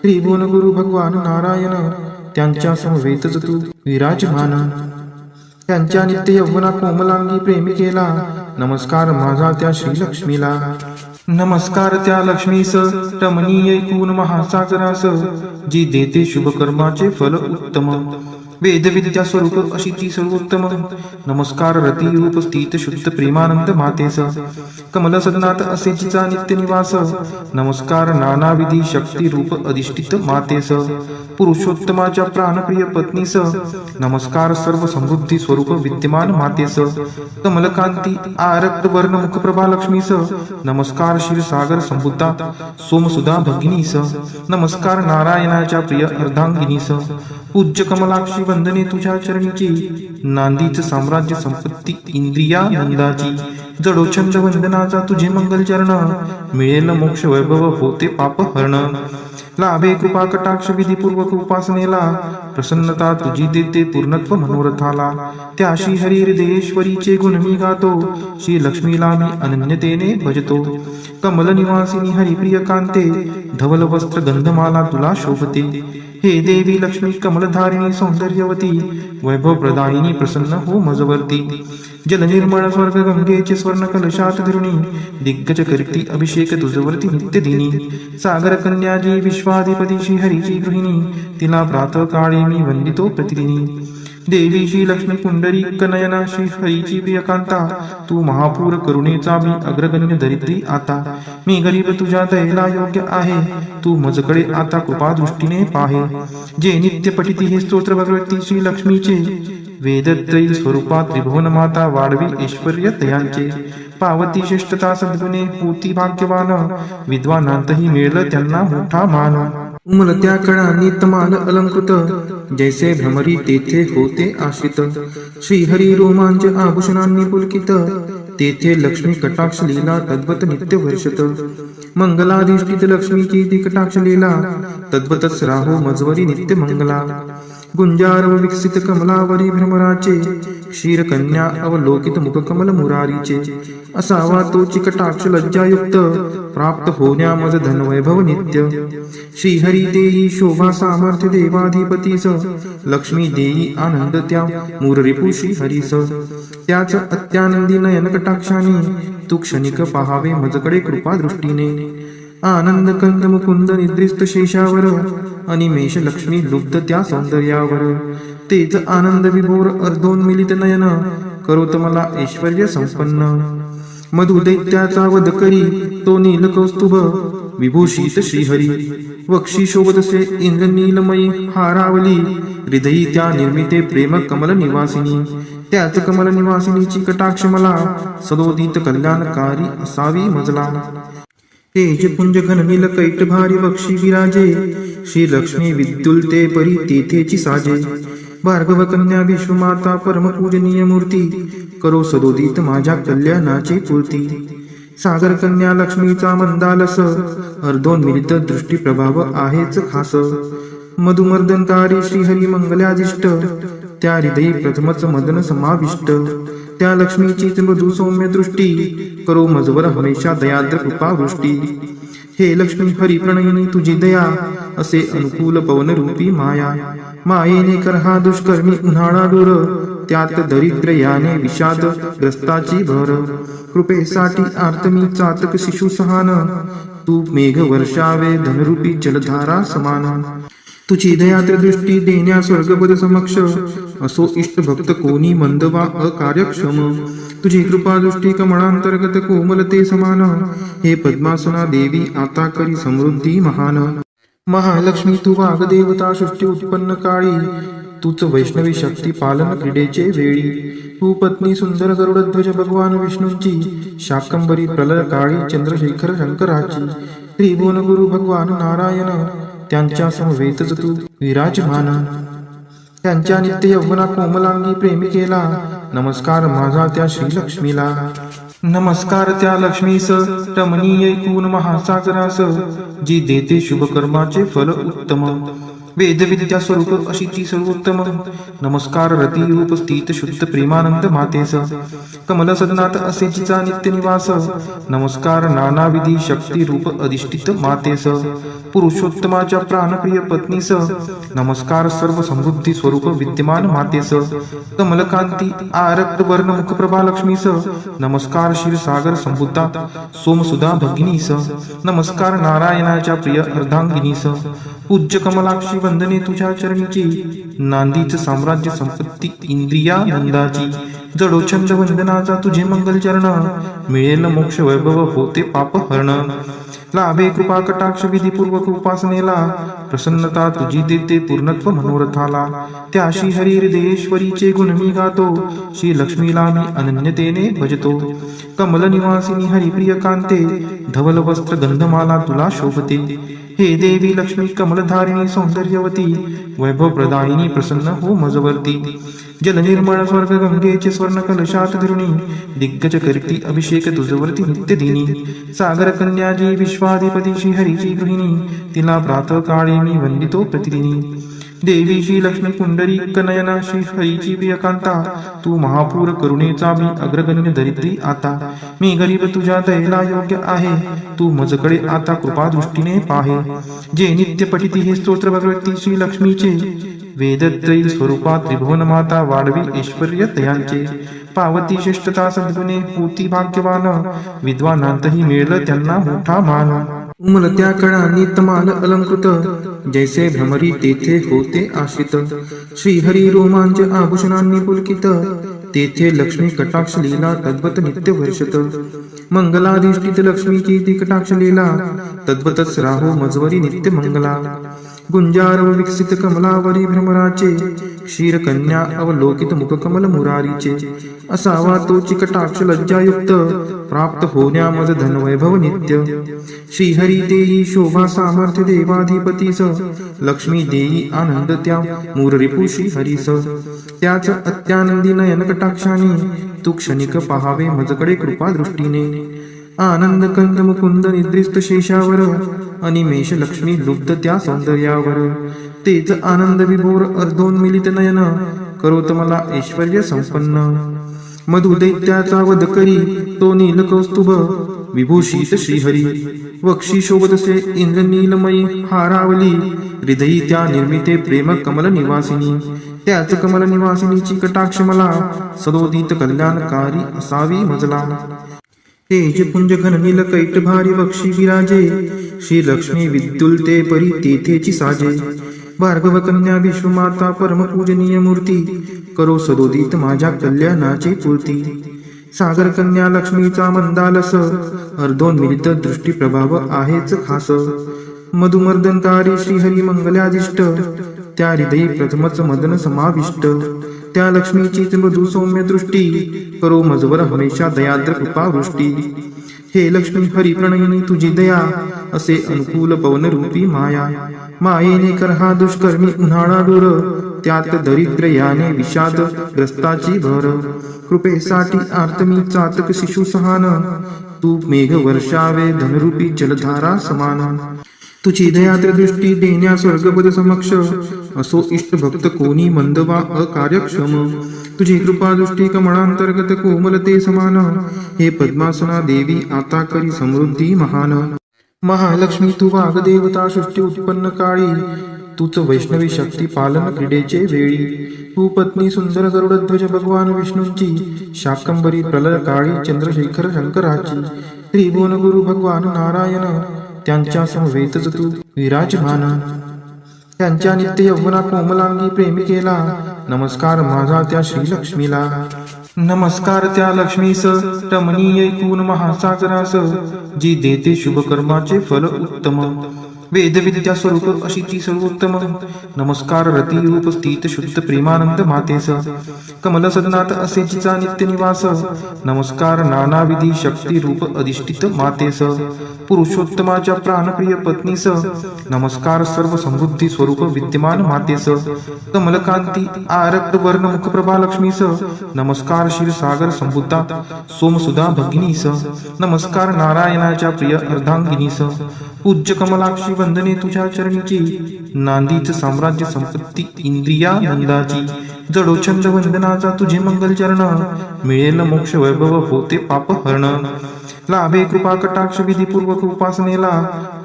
त्रिभुवन गुरु भगवान नारायण, त्यांच्या समवेतच तू विराजमान. त्यांच्या नित्य यौवना कोमलांगी प्रेमिकेला, नमस्कार माझा त्या श्रीलक्ष्मीला. नमस्कार त्या लक्ष्मीस रमणीय ऐकून महासागरास, जी देते शुभ कर्माचे फल उत्तम. वेदविद्या स्वरूप अशीची सर्वोत्तम नमस्कार रती रूप स्थित शुद्ध प्रेमानंद मातेस कमल सदनात असे जिचा नित्य निवास नमस्कार नानाविधी शक्ती रूप अधिष्ठित मातेस पुरुषोत्तमाच्या प्राणप्रिय पत्नीस नमस्कार सर्व समृद्धी स्वरूप विद्यमान मातेस कमलकांती आरक्त वर्ण मुखप्रभा लक्ष्मीस नमस्कार क्षीरसागर संबुद्धा सोमसुधा भगिनीस नमस्कार नारायणाच्या प्रिय अर्धांगिनीस पूज्य कमलाक्षी वंदने तुझ्या चरणीची नांदीच साम्राज्य संपत्ती इंद्रिया नंदाची जडोछंद वंदनाचा तुझे मंगल चरण मिळेल मोक्ष वैभव होते पाप हरण लाभे कृपा कटाक्ष विधीपूर्वक उपासनेला प्रसन्नता तुझी देते पूर्णत्व मनोरथाला त्या श्री हरी हृदयेश्वरीचे गुण मी गातो श्री लक्ष्मीला मी अनन्यतेने भजतो कमल निवासिनी हरिप्रिय कांते धवल वस्त्र गंधमाला तुला शोभते हे देवी लक्ष्मी कमलधारिणी सौंदर्यवती वैभव प्रदायिनी प्रसन्न हो मजवर्ती जल निर्मळ स्वर्ग गंगेचे स्वर्ण कलशात धरुणी दिग्गज करती अभिषेक तुझवरती नित्य दिनी सागर कन्याजी विश्वाधिपती श्री हरीची गृहिणी तिला प्रातः काळी मी वंदितो प्रतिदिनी देवी श्री लक्ष्मी पुंडरी कनयना श्री हरीची प्रियकांता तू महापूर करुणेचा मी अग्रगण्य दरिद्री आता मी गरीब तुझ्या दयेला योग्य आहे तू मजकडे आता कृपा दृष्टीने पाहे जे नित्य पठिती हे स्तोत्र भगवती श्री लक्ष्मीचे वेदत्रयी स्वरूपात त्रिभुवन माता वाढवी ऐश्वर्य तयांचे पावती श्रेष्ठता सद्गुणे होती भाग्यवान विद्वानांतही मिळलं त्यांना मोठा मान उमलत्या कळांनी तमाल अलंकृत जैसे भ्रमरी तेथे होते आश्रित श्रीहरी रोमांच आभूषणांनी पुलकित तेथे लक्ष्मी कटाक्ष लीला तद्वत नित्य वर्षत मंगलाधिष्ठित लक्ष्मीची ती कटाक्ष लीला तद्वतच राहो मजवरी नित्य मंगला गुंजारव विकसित कमलावरी भ्रमराचे क्षीरकन्या अवलोकित मुखकमल मुरारीचे असावा तो चिकटाक्ष लज्जायुक्त प्राप्त होण्या मज धनवैभव नित्य श्रीहरी देई शोभा सामर्थ्य देवाधिपतीस लक्ष्मी देई आनंद त्या मूररिपू श्रीहरीस त्याच अत्यानंदी नयन कटाक्षाने तू क्षणिक पहावे मजकडे कृपा दृष्टीने आनंद कंद मुकुंद निद्रिस्त शेषावर अनिमेष लक्ष्मी लुब्ध त्या सौंदर्यावर तेच आनंद विभोर अर्धोन्मिलित नयन करोत मला ऐश्वर्य संपन्न मधु दैत्याचा वध करी तो नील कौस्तुभ विभूषित श्रीहरी वक्षी शोभतसे इंद्र नीलमयी हारावली हृदयी त्या निर्मिते प्रेम कमल निवासिनी त्याच कमल निवासिनीची कटाक्ष मला सदोदित कल्याणकारी असावी मजला तेज पुंज घन नील कैट भारी बक्षी विराजे श्री लक्ष्मी विद्युलते परी तेथेची साजे भार्गव कन्या विश्वमाता परम पूजनीय मूर्ती करो सदोदित माझ्या कल्याणाची पूर्ती सागर कन्या लक्ष्मीचा मंदालस अर्धोन्मिलित दृष्टी प्रभाव आहेच खास मधुमर्दनकारी श्रीहरी मंगलादिष्ट त्या हृदयी प्रथमच मदन समाविष्ट त्या लक्ष्मीचीच मृदू सौम्य दृष्टी करो मजवर हमेशा दयाद्र कृपा वृष्टी हे लक्ष्मी हरी प्रणयिनी तुझी दया असे अनुकूल पवन रूपी माया मायेने कर हा दुष्कर्मी उन्हाळा दूर त्यात दरिद्र याने विषाद ग्रस्ताची भर कृपेसाठी आर्तमी चातक शिशु सहान तू मेघ वर्षावे धनरूपी जलधारा समान तुझी दयाद्र दृष्टी देण्या स्वर्गपद समक्ष असो इष्ट भक्त कोणी मंद वा अकार्यक्षम तुझी कृपा दृष्टी कमळांतर्गत कोमलते समान हे पद्मासना देवी आता करी समृद्धी महान महालक्ष्मी तू वाग्देवता सृष्टी उत्पन्न काळी तूच वैष्णवी शक्ती पालन क्रीडेचे वेळी तू पत्नी सुंदर गरुडध्वज भगवान विष्णूंची शाकंबरी प्रलय काळी चंद्रशेखर शंकराची त्रिभुवन गुरु भगवान नारायण त्यांच्या समवेतच तू विराजमान त्यांच्या नित्य यौवना कोमलांगी प्रेमिकेला नमस्कार माझा त्या श्रीलक्ष्मीला नमस्कार त्या लक्ष्मीस रमणीय ऐकून महासागरास जी देते शुभ कर्माचे फल उत्तम वेदविद्या स्वरूप अशीची सर्वोत्तम नमस्कार रती रूप स्थित शुद्ध प्रेमानंद मातेस कमल सदनात असे जिचा नित्य निवास नमस्कार नानाविधी शक्ती रूप अधिष्ठित मातेस पुरुषोत्तमाच्या प्राणप्रिय पत्नीस नमस्कार सर्व समृद्धी स्वरूप विद्यमान मातेस कमलकांती आरक्त वर्ण मुखप्रभा लक्ष्मीस नमस्कार क्षीरसागर संबुद्धा सोमसुधा भगिनीस नमस्कार नारायणाच्या प्रिय अर्धांगिनीस पूज्य कमलाक्षी बंधने तुझ्या चरणीची, नांदीच साम्राज्य संपत्ती इंद्रियानंदाची. जडो छंद वंदनाचा तुझे मंगल चरण, मिळेल मोक्ष वैभव होते पाप हरण. लाभे कृपा कटाक्ष विधीपूर्वक उपासनेला, प्रसन्नता तुझी देते पूर्णत्व मनोरथाला. त्या श्री हरी हृदयेश्वरीचे गुण मी गातो, श्री लक्ष्मीला मी अनन्यतेने भजतो. कमल निवासिनी हरिप्रिय कांते, धवल वस्त्र गंधमाला तुला शोभते. हे देवी लक्ष्मी कमलधारिणी सौंदर्यवती, वैभव प्रदायिनी प्रसन्न हो मजवर्ती. जल निर्मळ स्वर्ग गंगेचे स्वर्ण कलशात धरुणी, दिग्गज करती अभिषेक तुझवरती नित्य दिनी. सागर कन्याजी विश्वाधिपती श्रीहरीची गृहिणी, तिला प्रातः काळी मी वंदितो प्रतिदिनी. देवी श्री लक्ष्मी पुंडरी कनयना श्री हरीची प्रियकांता, तू महापूर करुणेचा मी अग्रगण्य दरिद्री आता. मी गरीब तुझ्या दयेला योग्य आहे, तू मजकडे आता कृपा दृष्टीने पाहे. जे नित्य पठिती हे स्तोत्र भगवती श्री लक्ष्मीचे, वेदत्रयी स्वरूपा त्रिभुवन माता वाढवी ऐश्वर्य तयांचे. पावती श्रेष्ठता सद्गुणे होती भाग्यवान, विद्वानांतही मिळलं त्यांना मोठा मान. उमलत्या कळा नितमाल अलंकृत, जैसे भ्रमरी तेथे होते आश्रित. श्रीहरी रोमांच आभूषणांनी पुलकित, तेथे लक्ष्मी कटाक्ष लीला तद्वत नित्य वर्षत. मंगलाधिष्ठित लक्ष्मीची ती कटाक्ष लीला, तद्वतच राहो मजवरी नित्य मंगला. गुंजारव विकसित कमलावरी भ्रमराचे, क्षीर कन्या अवलोकित मुखकमल मुरारीचे. असावा तोची कटाक्ष लज्जायुक्त, प्राप्त होण्या मज धनवैभव नित्य. श्रीहरी देई शोभा सामर्थ्य देवाधिपतीस, लक्ष्मी देई आनंद त्या मूररिपू श्रीहरीस. त्याच अत्यानंदी नयन कटाक्षाने, तू क्षणिक पहावे मजकडे कृपा दृष्टीने. आनंद कंद मुकुंद निद्रिस्त शेषावर, अनिमेष लक्ष्मी लुब्ध त्या सौंदर्यावर. तेच आनंद विभोर अर्धोन्मिलित नयन, करोत मला ऐश्वर्य संपन्न. मधु दैत्याचा वध करी तो नील कौस्तुभ, विभूषित श्रीहरी. वक्षी शोभतसे इंद्रनीलमयी हारावली, हृदयी त्या निर्मिते प्रेम कमल निवासिनी. त्याच कमल निवासिनीची कटाक्ष मला, सदोदित कल्याणकारी असावी मजला. तेज पुंज घन नील कैट भारी वक्षी विराजे, श्री लक्ष्मी विद्युलते परी तेथेची साजे. भार्गव कन्या विश्वमाता परम पूजनीय मूर्ती, करो सदोदित माझ्या कल्याणाची पूर्ती. सागर कन्या लक्ष्मीचा मंदालस, अर्धोन्मिलित दृष्टी प्रभाव आहेच खास. मधुमर्दनकारी श्रीहरी मंगलाधिष्ट, त्या हृदयी प्रथमच मदन समाविष्ट. त्या लक्ष्मीचीच मृदू सौम्य दृष्टी, करो मजवर हमेशा दयाद्र कृपावृष्टी. हे लक्ष्मी हरी प्रणयिनी तुझी दया, असे अनुकूल पवन रूपी माया. मायेने कर हा दुष्कर्मी उन्हाळा दूर, त्यात दरिद्र याने विषाद ग्रस्ताची भर. कृपेसाठी आर्तमी चातक शिशु सहान, तू मेघ वर्षावे धनरूपी जलधारा समान. तुझी दयाद्र दृष्टी देण्या स्वर्गपद समक्ष, असो इष्ट भक्त कोणी मंद वा अकार्यक्षम. तुझी कृपा दृष्टी कमळांतर्गत कोमलते समान, हे पद्मासना देवी आता करी समृद्धी महान. महालक्ष्मी तू वाग्देवता सृष्टी उत्पन्न काळी, तूच वैष्णवी शक्ती पालन क्रीडेचे वेळी. तू पत्नी सुंदर गरुडध्वज भगवान विष्णूंची, शाकंबरी प्रलय काळी चंद्रशेखर शंकराची. त्रिभुवन गुरु भगवान नारायण, त्यांच्या समवेतच तू विराजमान. त्यांच्या नित्य यौवना कोमलांगी प्रेमिकेला, नमस्कार माझा त्या श्रीलक्ष्मीला. नमस्कार त्या लक्ष्मीस रमणीय ऐकून महासागरास, जी देते शुभकर्माचे फल उत्तम. वेदविद्या स्वरूप अशी ती सर्वोत्तम. नमस्कार रती रूप स्थित शुद्ध प्रेमानंद मातेस, कमल सदनात असे जिचा नित्य निवास. नमस्कार नानाविधी शक्ती रूप अधिष्ठित मातेस, पुरुषोत्तमाच्या प्राणप्रिय पत्नीस. नमस्कार सर्व समृद्धी स्वरूप विद्यमान मातेस, कमलकांती आरक्त वर्ण मुखप्रभा लक्ष्मीस. नमस्कार क्षीरसागर संबुद्धा सोमसुधा भगिनीस. नमस्कार नारायणाच्या प्रिय अर्धांगिनीस. पूज्य कमलाक्षी वंदने तुझ्या चरणीची, नांदीच साम्राज्य संपत्ती इंद्रियानंदाची. जडो छंद वंदनाचा तुझे मंगल चरण, मिळेल मोक्ष वैभव होते पाप हरण. लाभे कृपा कटाक्ष विधीपूर्वक उपासनेला,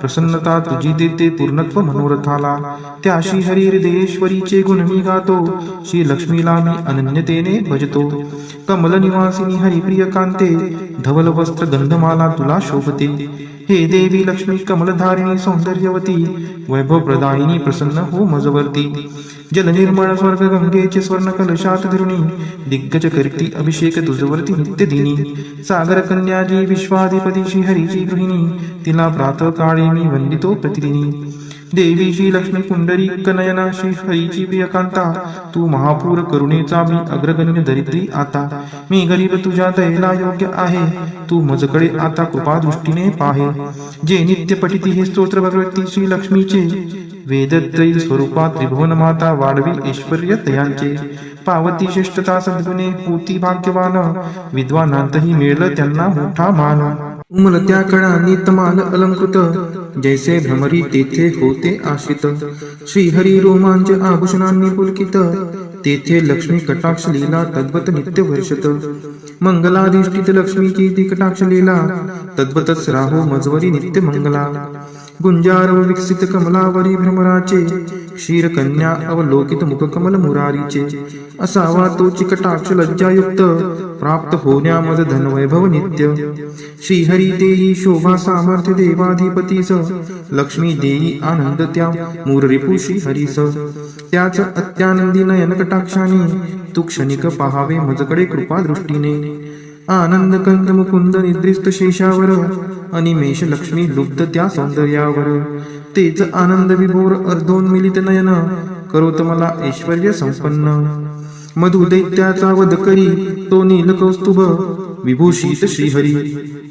प्रसन्नता तुझी देते पूर्णत्व मनोरथाला. त्या श्री हरी हृदयेश्वरीचे गुण मी गातो, श्री लक्ष्मीला मी अनन्यतेने भजतो. कमल निवासिनी हरिप्रिय कांते, धवल वस्त्र गंधमाला तुला शोभते. हे देवी लक्ष्मी कमलधारिणी सौंदर्यवती वैभव प्रदायिनी प्रसन्न हो मजवर्ती जल निर्मळ स्वर्ग गंगेचे स्वर्ण कलशात धरुणी दिग्गज करती अभिषेक तुझवरती नित्य दिनी सागर कन्याजी विश्वाधिपती श्रीहरीची गृहिणी तिला प्रातः काळी मी वंदितो प्रतिदिनी देवी श्री लक्ष्मी पुंडरी कनयना श्री हरीची प्रियकांता तू महापूर करुणेचा मी अग्रगण्य दरिद्री आता मी गरीब तुझ्या दयेला योग्य आहे तू मजकडे आता कृपा दृष्टीने पाहे जे नित्य पठिती हे स्तोत्र भगवती श्री लक्ष्मीचे वेदत्रयी स्वरूपात त्रिभुवन माता वाढवी ऐश्वर्य तयांचे पावती श्रेष्ठता सद्गुणे होती भाग्यवान विद्वानांतही मिळलं त्यांना मोठा मान उमलत्या कळांनी तमाल अलंकृत जैसे भ्रमरी तेथे होते आश्रित श्रीहरी रोमांच आभूषणांनी पुलकित तेथे लक्ष्मी कटाक्ष लीला तद्वत नित्य वर्षत मंगलाधिष्ठित लक्ष्मीची ती कटाक्ष लीला तद्वतच राहो मजवरी नित्य मंगला गुंजारव विकसित कमलावरी भ्रमराचे क्षीर कन्या अवलोकित मुख कमल मुरारीचे असावा तो चिकटाक्ष लज्जायुक्त प्राप्त होण्या मज धनवैभव नित्य श्रीहरी देई शोभा सामर्थ्य देवाधिपतीस लक्ष्मी देई आनंद त्या मूररिपू श्रीहरीस त्याच अत्यानंदी नयन कटाक्षाने तू क्षणिक पहावे मजकडे कृपा दृष्टीने आनंद कंद मुकुंद निद्रिस्त शेषावर अनिमेष लक्ष्मी लुब्ध त्या सौंदर्यावर तेच आनंद विभोर अर्धोन्मिलित नयन करोत मला ऐश्वर्य संपन्न मधु दैत्याचा वध करी तो नील कौस्तुभ विभूषित श्रीहरी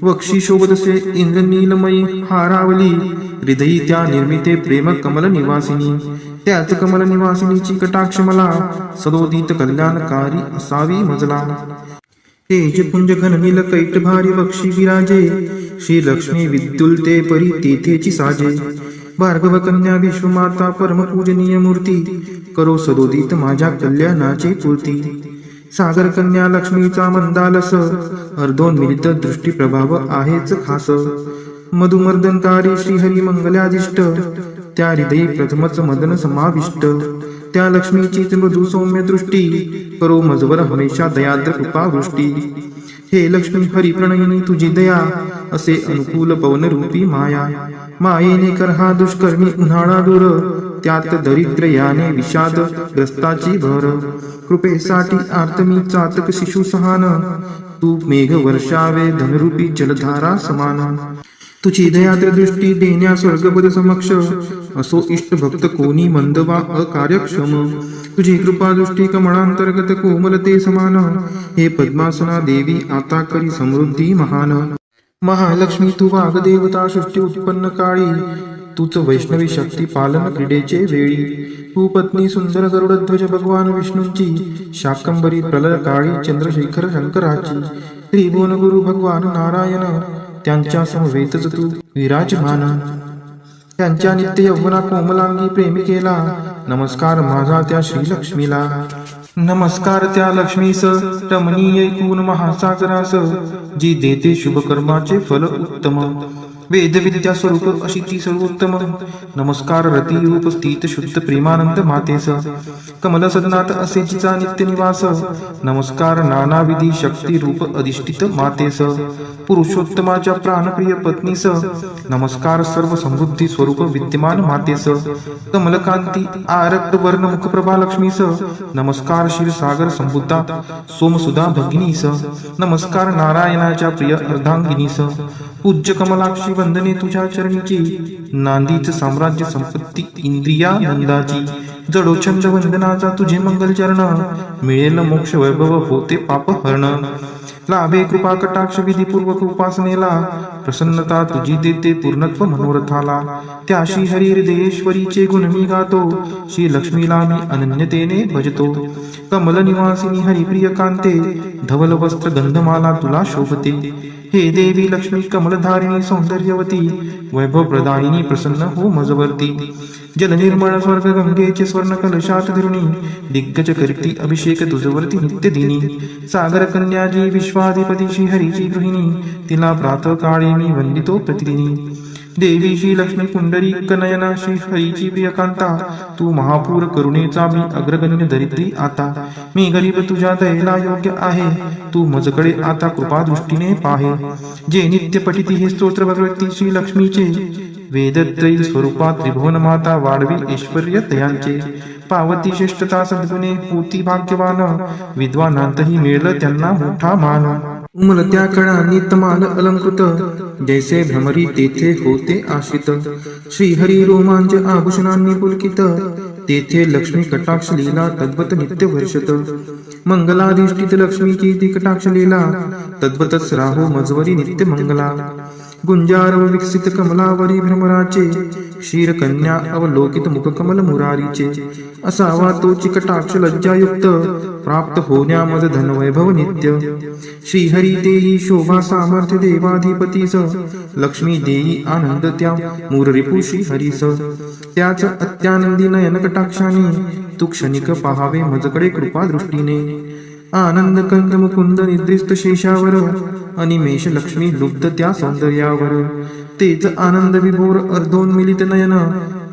वक्षी शोभतसे इंद्र नीलमयी हारावली हृदयी त्या निर्मिते प्रेम कमल निवासिनी त्याच कमल निवासिनीची कटाक्ष मला सदोदित कल्याणकारी असावी मजला तेज पुंज घन नील कैट भारी वक्षी विराजे श्री लक्ष्मी विद्युलते परी तेथेची साजे भार्गव कन्या विश्वमाता परम पूजनीय मूर्ती करो सदोदित माझ्या कल्याणाची पूर्ती सागर कन्या लक्ष्मीचा मंदालस अर्धोन्मिलित दृष्टी प्रभाव आहेच खास मधुमर्दनकारी श्रीहरी मंगलादिष्ट त्या हृदयी प्रथमच मदन समाविष्ट त्या लक्ष्मीचीच मृदू सौम्य दृष्टी करो मजवर हमेशा दयाद्र कृपा वृष्टी हे लक्ष्मी हरी प्रणयिनी तुझी दया असे अनुकूल पवन रूपी माया मायेने कर हा दुष्कर्मी उन्हाळा दूर त्यात दरिद्र याने विषाद ग्रस्ताची भर कृपेसाठी आर्तमी चातक शिशु सहान तू मेघ वर्षावे धनरूपी जलधारा समान तुझी दयाद्र दृष्टी देण्या स्वर्गपद समक्ष असो इष्ट भक्त कोणी मंद वा अकार्यक्षम तुझी कृपा दृष्टी कमळांतर्गत कोमलते समान हे पद्मासना देवी आता करी समृद्धी महान महालक्ष्मी तू वाग्देवता सृष्टी उत्पन्न काळी तूच वैष्णवी शक्ती पालन क्रीडेचे वेळी तू पत्नी सुंदर गरुडध्वज भगवान विष्णूंची शाकंबरी प्रलय काळी चंद्रशेखर शंकराची त्रिभुवन गुरु भगवान नारायण त्यांच्या समवेतच तू विराजमान त्यांच्या नित्य यौवना कोमलांगी प्रेमिकेला नमस्कार माझा त्या श्रीलक्ष्मीला नमस्कार त्या लक्ष्मीस रमणीय ऐकून महासागरास जी देते शुभ कर्माचे फल उत्तम वेद विद्या स्वरूप अशी ती सर्वोत्तम नमस्कार रती रूप स्थित शुद्ध प्रेमानंद मातेस कमल सदनात असे जिचा नित्य निवास नमस्कार नानाविधी शक्ती रूप अधिष्ठित मातेस पुरुषोत्तमाच्या प्राणप्रिय पत्नीस नमस्कार सर्व समृद्धी स्वरूप विद्यमान मातेस कमलकांती आरक्त वर्ण मुखप्रभा लक्ष्मीस नमस्कार क्षीरसागर संबुद्धा सोमसुधा भगिनीस नमस्कार नारायणाच्या प्रिय अर्धांगिनीस पूज्य कमलाक्षी वंदने तुझ्या चरणीची नांदीच साम्राज्य संपत्ती इंद्रियानंदाची जडो छंद वंदनाचा तुझे मंगल चरण मिळेल मोक्ष वैभव होते पाप हरण लाभे कृपा कटाक्ष विधीपूर्वक उपासनेला प्रसन्नता तुझी देते पूर्णत्व मनोरथाला त्या श्री हरी हृदयेश्वरीचे गुण मी गातो श्री लक्ष्मीला मी अनन्यतेने भजतो कमल निवासिनी हरिप्रिय कांते धवल वस्त्र गंधमाला तुला शोभते हे देवी लक्ष्मी कमलधारिणी सौंदर्यवती वैभव प्रदायिनी प्रसन्न हो मजवर्ती जल निर्मळ स्वर्ग गंगेचे स्वर्ण कलशात धरुणी दिग्गज करती अभिषेक तुझवरती नित्य दिनी सागर कन्याजी विश्वाधिपती श्रीहरीची गृहिणी तिला प्रातः काळी मी वंदितो प्रतिदिनी देवी श्री लक्ष्मी पुंडरीक नयना श्री हरीची प्रियकांता, तू महापूर करुणेचा मी अग्रगण्य दरिद्री आता. मी गरीब तुझ्या दयेला योग्य आहे, तू मजकडे आता कृपा दृष्टीने पाहे. जे नित्य पठिती हे स्तोत्र भगवती श्री लक्ष्मीचे, वेदत्रयी स्वरूपात त्रिभुवन माता वाढवी ऐश्वर्य तयांचे. पावती श्रेष्ठता सद्गुणे होती भाग्यवान, विद्वानांतही मिळलं त्यांना मोठा मान. उमलत्या कळा नितमाल अलंकृत, जैसे भ्रमरी तेथे होते आश्रित. श्रीहरी रोमांच आभूषणांनी पुलकित, तेथे लक्ष्मी कटाक्ष लीला तद्वत नित्य वर्षत. मंगलाधिष्ठित लक्ष्मीची ती कटाक्ष लीला, तद्वतच राहो मजवरी नित्य मंगला. गुंजारव विकसित कमलावरी भ्रमराचे, क्षीरकन्या अवलोकित मुखकमल मुरारीचे. असावा तोची कटाक्ष लज्जायुक्त, प्राप्त होण्या मज धनवैभव नित्य. श्रीहरी देई शोभा सामर्थ्य देवाधिपतीस, लक्ष्मी देई आनंद त्या मूररिपू श्रीहरीस. त्याच अत्यानंदी नयन कटाक्षाने, तू क्षणिक पाहावे मजकडे कृपा दृष्टीने. आनंद कंद मुकुंद निद्रिस्त शेषावर, अनिमेष लक्ष्मी लुब्ध त्या सौंदर्यावर. तेच आनंद विभोर अर्धोन्मिलित नयन,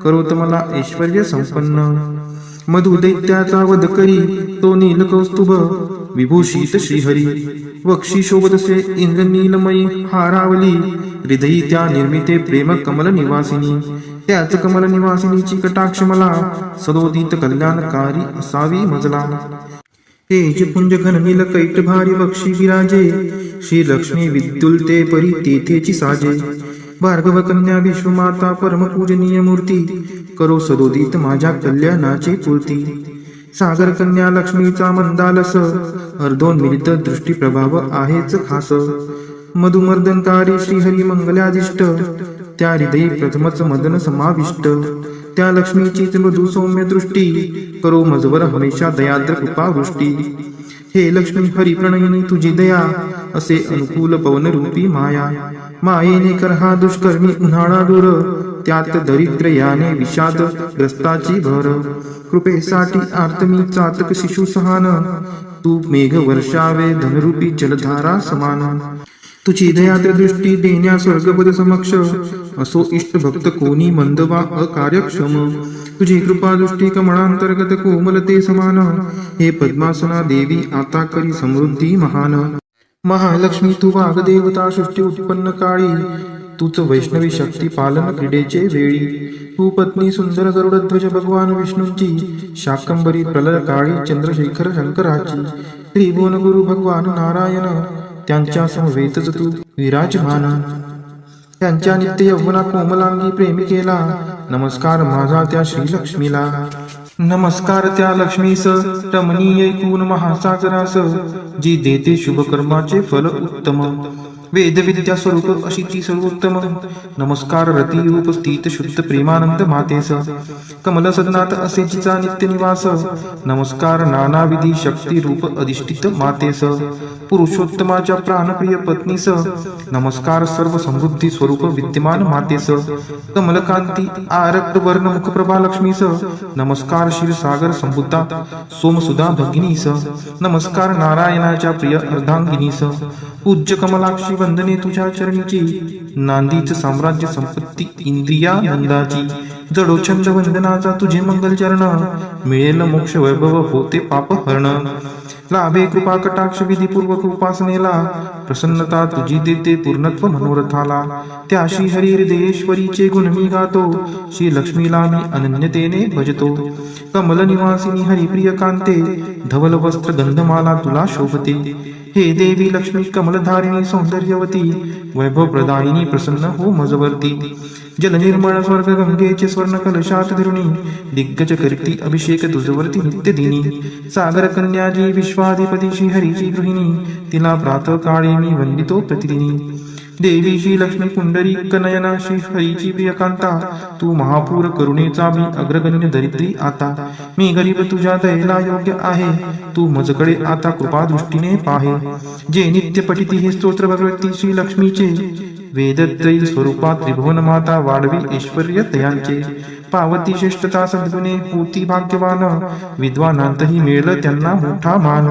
करोत मला ऐश्वर्य संपन्न. मधु दैत्याचा वध करी तो नील कौस्तुभ, विभूषित श्रीहरी. वक्षी शोभतसे इंद्र नीलमयी हारावली, हृदयी त्या निर्मिते प्रेम कमल निवासिनी. त्याच कमल निवासिनीची कटाक्ष मला, सदोदित कल्याणकारी असावी मजला. तेज पुंज घननील कैट भारी वक्षी विराजे, श्री लक्ष्मी विद्युलते परी तेथेची साजे. भार्गव कन्या विश्वमाता परम पूजनीय मूर्ती, करो सदोदित माझ्या कल्याणाची पूर्ती. सागर कन्या लक्ष्मीचा मंदालस, अर्धोन्मिलित दृष्टी प्रभाव आहेच खास. मधुमर्दनकारी श्रीहरी मंगलादिष्ट, त्या हृदयी प्रथमच मदन समाविष्ट. त्या लक्ष्मीचीच मृदू सौम्य दृष्टी, करो मजवर हमेशा दयाद्र कृपावृष्टी. हे लक्ष्मी हरी प्रणयिनी तुझी दया, असे अनुकूल पवन रूपी माया. मायेने कर हा दुष्कर्मी उन्हाळा दूर, त्यात दरिद्र याने विषाद ग्रस्ताची भर. कृपेसाठी आर्तमी चातक शिशु सहान, तू मेघ वर्षावे धनरूपी जलधारा समान. तुझी दयाद्र दृष्टी देण्या स्वर्गपद समक्ष, असो इष्ट भक्त कोणी मंद वा अकार्यक्षम. तुझी कृपा दृष्टी कमळांतर्गत कोमलते समान, हे पद्मासना देवी आता करी समृद्धी महान. महालक्ष्मी तू वाग्देवता सृष्टी उत्पन्न काळी, तूच वैष्णवी शक्ती पालन क्रीडेचे वेळी. तू पत्नी सुंदर गरुडध्वज भगवान विष्णूंची, शाकंबरी प्रलय काळी चंद्रशेखर शंकराची. त्रिभुवन गुरु भगवान नारायण, त्यांच्या समवेतच तू विराजमान. त्यांच्या नित्य यौवना कोमलांगी प्रेमिकेला, नमस्कार माझा त्या श्रीलक्ष्मीला. नमस्कार त्या लक्ष्मीस रमणीय ऐकून महासागरास, जी देते शुभकर्माचे फल उत्तम. वेदविद्या स्वरूप अशी ती सर्वोत्तम. नमस्कार रती रूप स्थित शुद्ध प्रेमानंद मातेस, कमल सदनात असे जिचा नित्य निवास. नमस्कार नानाविधी शक्ती रूप अधिष्ठित मातेस, पुरुषोत्तमाच्या प्राणप्रिय पत्नीस. नमस्कार सर्व समृद्धी स्वरूप विद्यमान मातेस, कमलकांती आरक्त वर्ण मुखप्रभा लक्ष्मीस. नमस्कार क्षीरसागर संबुद्धा सोमसुधा भगिनीस. नमस्कार नारायणाच्या प्रिय अर्धांगिनीस. पूज्य कमलाक्षी वंदने तुझ्या चरणीची, नांदीच साम्राज्य संपत्ती इंद्रियानंदाची. जडोछंद वंदनाचा तुझे मंगल चरण, मिळेल मोक्ष वैभव होते पाप हरण. लाभे कृपा कटाक्ष विधीपूर्वक उपासनेला, प्रसन्नता तुझी देते पूर्णत्व मनोरथाला. त्या श्री हरी हृदयेश्वरीचे गुण मी गातो, श्री लक्ष्मीला मी अनन्यतेने भजतो. कमल निवासिनी हरिप्रिय कांते, धवल वस्त्र गंधमाला तुला शोभते. हे देवी लक्ष्मी कमलधारिणी सौंदर्यवती, वैभव प्रदायिनी प्रसन्न हो मजवर्ती. जल निर्मळ स्वर्ग गंगेचे स्वर्ण कलशात धरुणी, दिग्गज करती अभिषेक तुझवरती नित्य दिनी. सागर कन्याजी विश्वाधिपती श्री हरीची गृहिणी, तिला प्रातः काळी मी वंदितो प्रतिदिनी. देवी श्री लक्ष्मी पुंडरीक नयना श्री हरीची प्रियकांता, तू महापूर करुणेचा मी अग्रगण्य दरिद्री आता. मी गरीब तुझ्या दयेला योग्य आहे, तू मजकडे आता कृपा दृष्टीने पाहे. जे नित्य पठिती हे स्तोत्र भगवती श्री लक्ष्मीचे, वेदत्रयी स्वरूपात त्रिभुवन माता वाढवी ऐश्वर्य तयांचे. पावती श्रेष्ठता सद्गुणे होती भाग्यवान, विद्वानांतही मिळलं त्यांना मोठा मान.